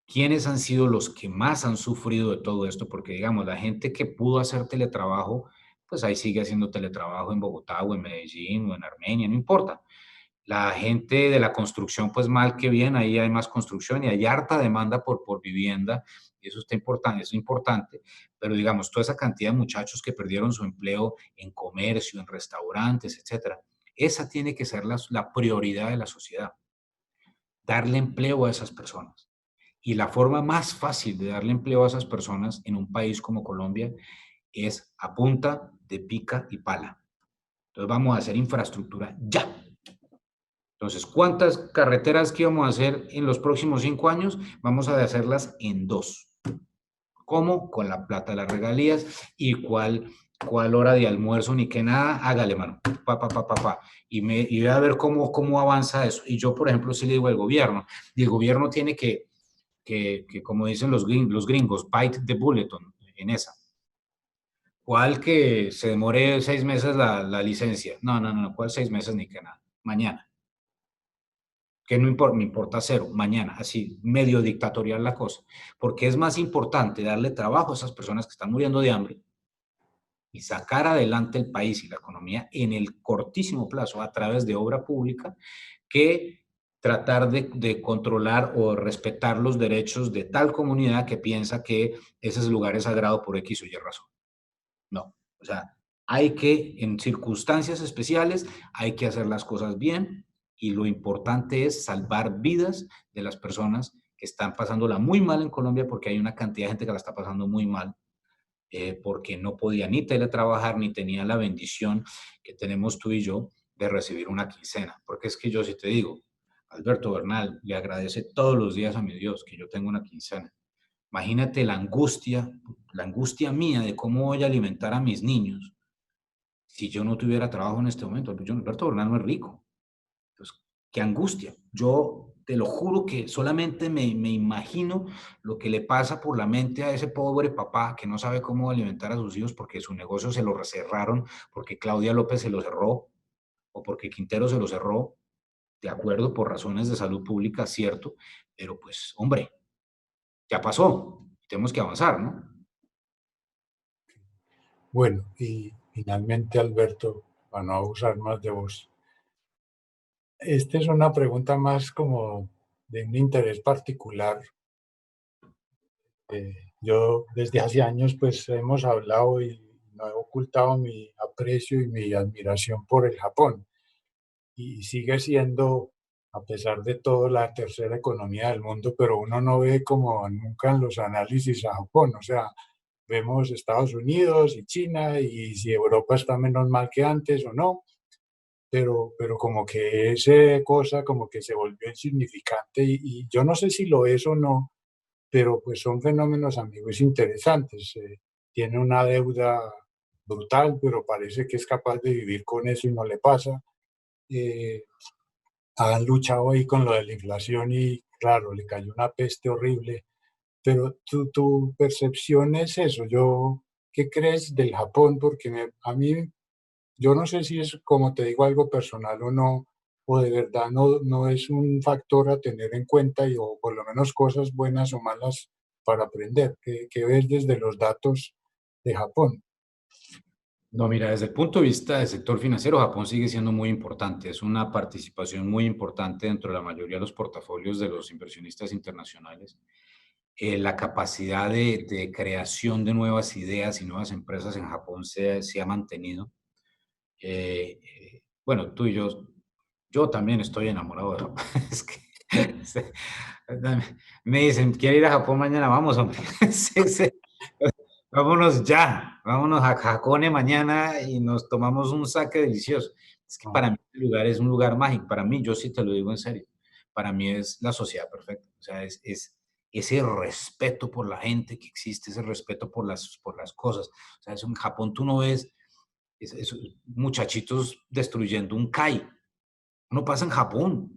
quiénes han sido los que más han sufrido de todo esto, porque digamos, la gente que pudo hacer teletrabajo, pues ahí sigue haciendo teletrabajo en Bogotá o en Medellín o en Armenia, no importa. La gente de la construcción, pues mal que bien, ahí hay más construcción y hay harta demanda por vivienda, y eso está importante, eso es importante, pero digamos, toda esa cantidad de muchachos que perdieron su empleo en comercio, en restaurantes, etcétera, esa tiene que ser la prioridad de la sociedad, darle empleo a esas personas. Y la forma más fácil de darle empleo a esas personas en un país como Colombia es a punta de pica y pala. Entonces vamos a hacer infraestructura ya. Entonces, ¿cuántas carreteras que íbamos a hacer en los próximos 5 años? Vamos a hacerlas en 2. ¿Cómo? Con la plata de las regalías y cuál hora de almuerzo ni que nada, hágale, mano, pa. Y voy a ver cómo avanza eso. Y yo, por ejemplo, sí le digo al gobierno, y el gobierno tiene que como dicen los gringos, bite the bullet en esa. ¿Cuál que se demore 6 meses la licencia? No, ¿cuál 6 meses ni que nada? Mañana. Que no importa, me importa cero, mañana, así, medio dictatorial la cosa, porque es más importante darle trabajo a esas personas que están muriendo de hambre y sacar adelante el país y la economía en el cortísimo plazo a través de obra pública que tratar de controlar o respetar los derechos de tal comunidad que piensa que ese lugar es sagrado por X o Y razón. No, o sea, hay que, en circunstancias especiales, hay que hacer las cosas bien y lo importante es salvar vidas de las personas que están pasándola muy mal en Colombia porque hay una cantidad de gente que la está pasando muy mal porque no podía ni teletrabajar ni tenía la bendición que tenemos tú y yo de recibir una quincena. Porque es que yo sí te digo, Alberto Bernal le agradece todos los días a mi Dios que yo tengo una quincena. Imagínate la angustia mía de cómo voy a alimentar a mis niños si yo no tuviera trabajo en este momento. Yo, Alberto Bernal no es rico. Entonces, qué angustia. Yo te lo juro que solamente me imagino lo que le pasa por la mente a ese pobre papá que no sabe cómo alimentar a sus hijos porque su negocio se lo cerraron, porque Claudia López se lo cerró o porque Quintero se lo cerró, de acuerdo, por razones de salud pública, cierto, pero pues, hombre, ya pasó, tenemos que avanzar, ¿no? Bueno, y finalmente, Alberto, para no abusar más de vos, esta es una pregunta más como de un interés particular. Yo desde hace años pues hemos hablado y no he ocultado mi aprecio y mi admiración por el Japón y sigue siendo, a pesar de todo, la tercera economía del mundo, pero uno no ve como nunca en los análisis a Japón, o sea, vemos Estados Unidos y China y si Europa está menos mal que antes o no, pero como que esa cosa como que se volvió insignificante y yo no sé si lo es o no, pero pues son fenómenos, amigos, interesantes. Tiene una deuda brutal, pero parece que es capaz de vivir con eso y no le pasa. Eh, Han luchado ahí con lo de la inflación y claro, le cayó una peste horrible, pero tu percepción es eso. ¿Qué crees del Japón? Porque a mí, yo no sé si es, como te digo, algo personal o no, o de verdad no es un factor a tener en cuenta y, o por lo menos cosas buenas o malas para aprender. ¿Qué ves desde los datos de Japón? No, mira, desde el punto de vista del sector financiero, Japón sigue siendo muy importante. Es una participación muy importante dentro de la mayoría de los portafolios de los inversionistas internacionales. La capacidad de creación de nuevas ideas y nuevas empresas en Japón se ha mantenido. Bueno, tú y yo también estoy enamorado de Japón. Es que, se- me dicen, ¿quiere ir a Japón mañana? Vamos, hombre. Sí, sí. Vámonos ya, vámonos a Hakone mañana y nos tomamos un saque delicioso. Es que Ah, para mí el lugar es un lugar mágico, para mí, yo sí te lo digo en serio, para mí es la sociedad perfecta, o sea, es ese respeto por la gente que existe, ese respeto por las cosas. O sea, eso en Japón tú no ves, muchachitos destruyendo un CAI. No pasa en Japón,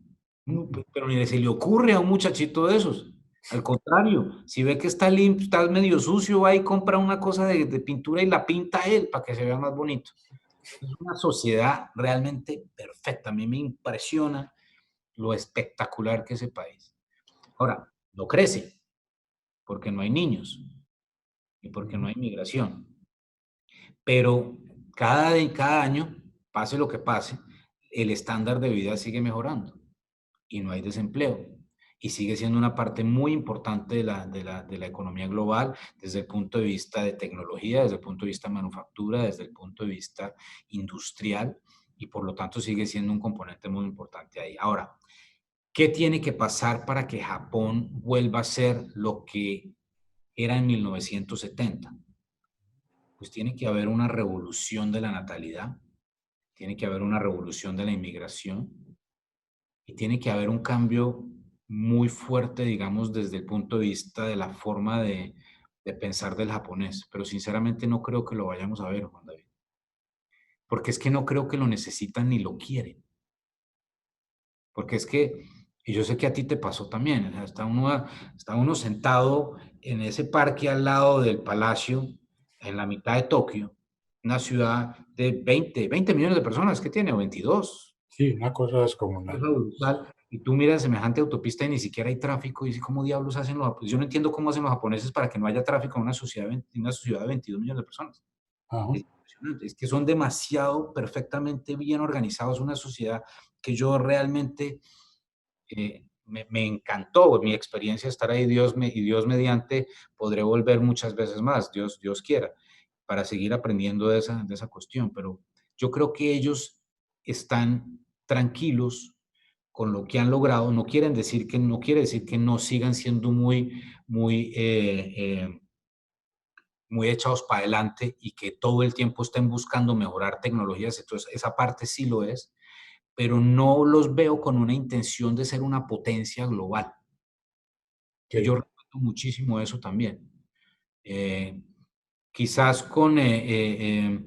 pero ni se le ocurre a un muchachito de esos. Al contrario, si ve que está limpio, está medio sucio, va y compra una cosa de pintura y la pinta él para que se vea más bonito. Es una sociedad realmente perfecta. A mí me impresiona lo espectacular que es ese país. Ahora, no crece porque no hay niños y porque no hay migración. Pero cada año, pase lo que pase, el estándar de vida sigue mejorando y no hay desempleo. Y sigue siendo una parte muy importante de la economía global desde el punto de vista de tecnología, desde el punto de vista de manufactura, desde el punto de vista industrial, y por lo tanto sigue siendo un componente muy importante ahí. Ahora, ¿qué tiene que pasar para que Japón vuelva a ser lo que era en 1970? Pues tiene que haber una revolución de la natalidad, tiene que haber una revolución de la inmigración y tiene que haber un cambio muy fuerte, digamos, desde el punto de vista de la forma de pensar del japonés. Pero sinceramente no creo que lo vayamos a ver, Juan David. Porque es que no creo que lo necesitan ni lo quieren. Porque es que, y yo sé que a ti te pasó también, o sea, está uno sentado en ese parque al lado del palacio, en la mitad de Tokio, una ciudad de 20 millones de personas que tiene, o 22, Sí, una cosa cosa descomunal. brutal, y tú miras semejante autopista y ni siquiera hay tráfico, y dices, ¿cómo diablos hacen los japoneses? Yo no entiendo cómo hacen los japoneses para que no haya tráfico en una ciudad de 22 millones de personas. Ajá. Es impresionante, es que son demasiado perfectamente bien organizados, una sociedad que yo realmente me encantó mi experiencia estar ahí, y Dios mediante podré volver muchas veces más, Dios quiera, para seguir aprendiendo de esa cuestión, pero yo creo que ellos están tranquilos con lo que han logrado, no quiere decir que no sigan siendo muy echados para adelante y que todo el tiempo estén buscando mejorar tecnologías, entonces esa parte sí lo es, pero no los veo con una intención de ser una potencia global. Entonces yo Ok. respeto muchísimo eso también. Eh, quizás con el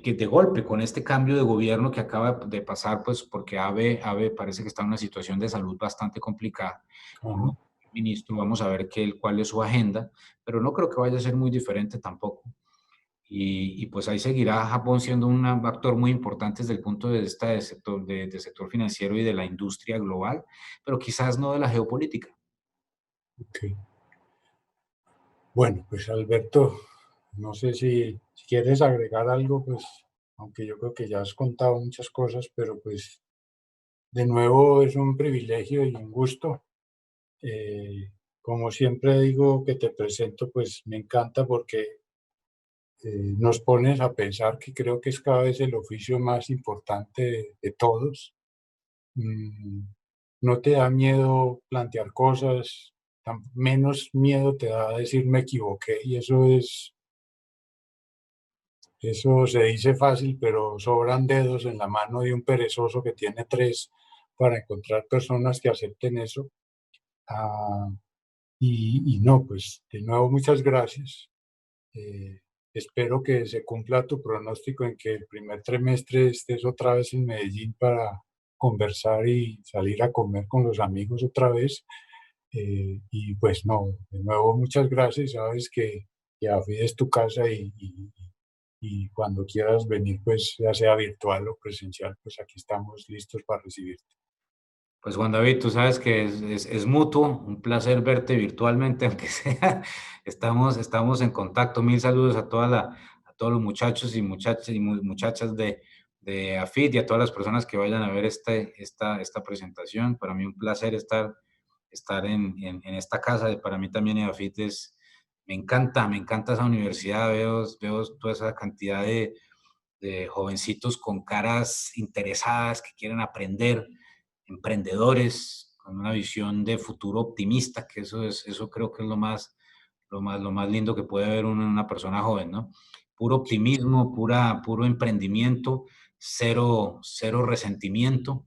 que de golpe, con este cambio de gobierno que acaba de pasar, pues porque AVE parece que está en una situación de salud bastante complicada, con un Ajá. ministro, vamos a ver cuál es su agenda, pero no creo que vaya a ser muy diferente tampoco. Y pues ahí seguirá Japón siendo un actor muy importante desde el punto de vista del sector financiero y de la industria global, pero quizás no de la geopolítica. Ok. Bueno, pues Alberto, no sé si quieres agregar algo, pues, aunque yo creo que ya has contado muchas cosas, pero pues de nuevo es un privilegio y un gusto. Como siempre digo que te presento, pues me encanta porque nos pones a pensar que creo que es cada vez el oficio más importante de todos. Mm, no te da miedo plantear cosas, menos miedo te da decir me equivoqué y eso se dice fácil, pero sobran dedos en la mano de un perezoso que tiene tres para encontrar personas que acepten eso. Ah, y no, pues de nuevo muchas gracias. Eh, espero que se cumpla tu pronóstico en que el primer trimestre estés otra vez en Medellín para conversar y salir a comer con los amigos otra vez. Y pues no, de nuevo muchas gracias. Sabes que AFID es tu casa y cuando quieras venir, pues ya sea virtual o presencial, pues aquí estamos listos para recibirte. Pues Juan David, tú sabes que es mutuo, un placer verte virtualmente, aunque sea, estamos en contacto. Mil saludos a todos los muchachos y muchachas de AFIT y a todas las personas que vayan a ver esta presentación. Para mí un placer estar en esta casa. Para mí también AFIT me encanta esa universidad, veo toda esa cantidad de jovencitos con caras interesadas que quieren aprender, emprendedores con una visión de futuro optimista, que eso creo que es lo más lindo que puede haber una persona joven, ¿no? Puro optimismo, puro emprendimiento, cero resentimiento,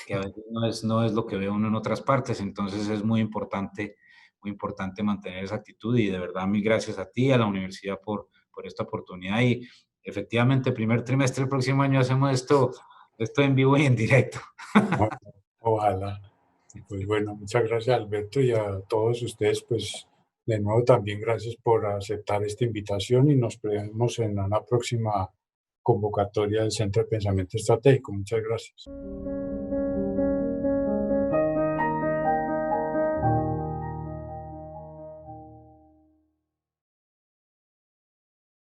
que a veces no es lo que ve uno en otras partes, entonces es muy importante mantener esa actitud y de verdad mil gracias a ti, a la universidad por esta oportunidad efectivamente, primer trimestre del próximo año hacemos esto en vivo y en directo. Ojalá. Pues bueno, muchas gracias Alberto y a todos ustedes, pues de nuevo también gracias por aceptar esta invitación y nos vemos en una próxima convocatoria del Centro de Pensamiento Estratégico. Muchas gracias.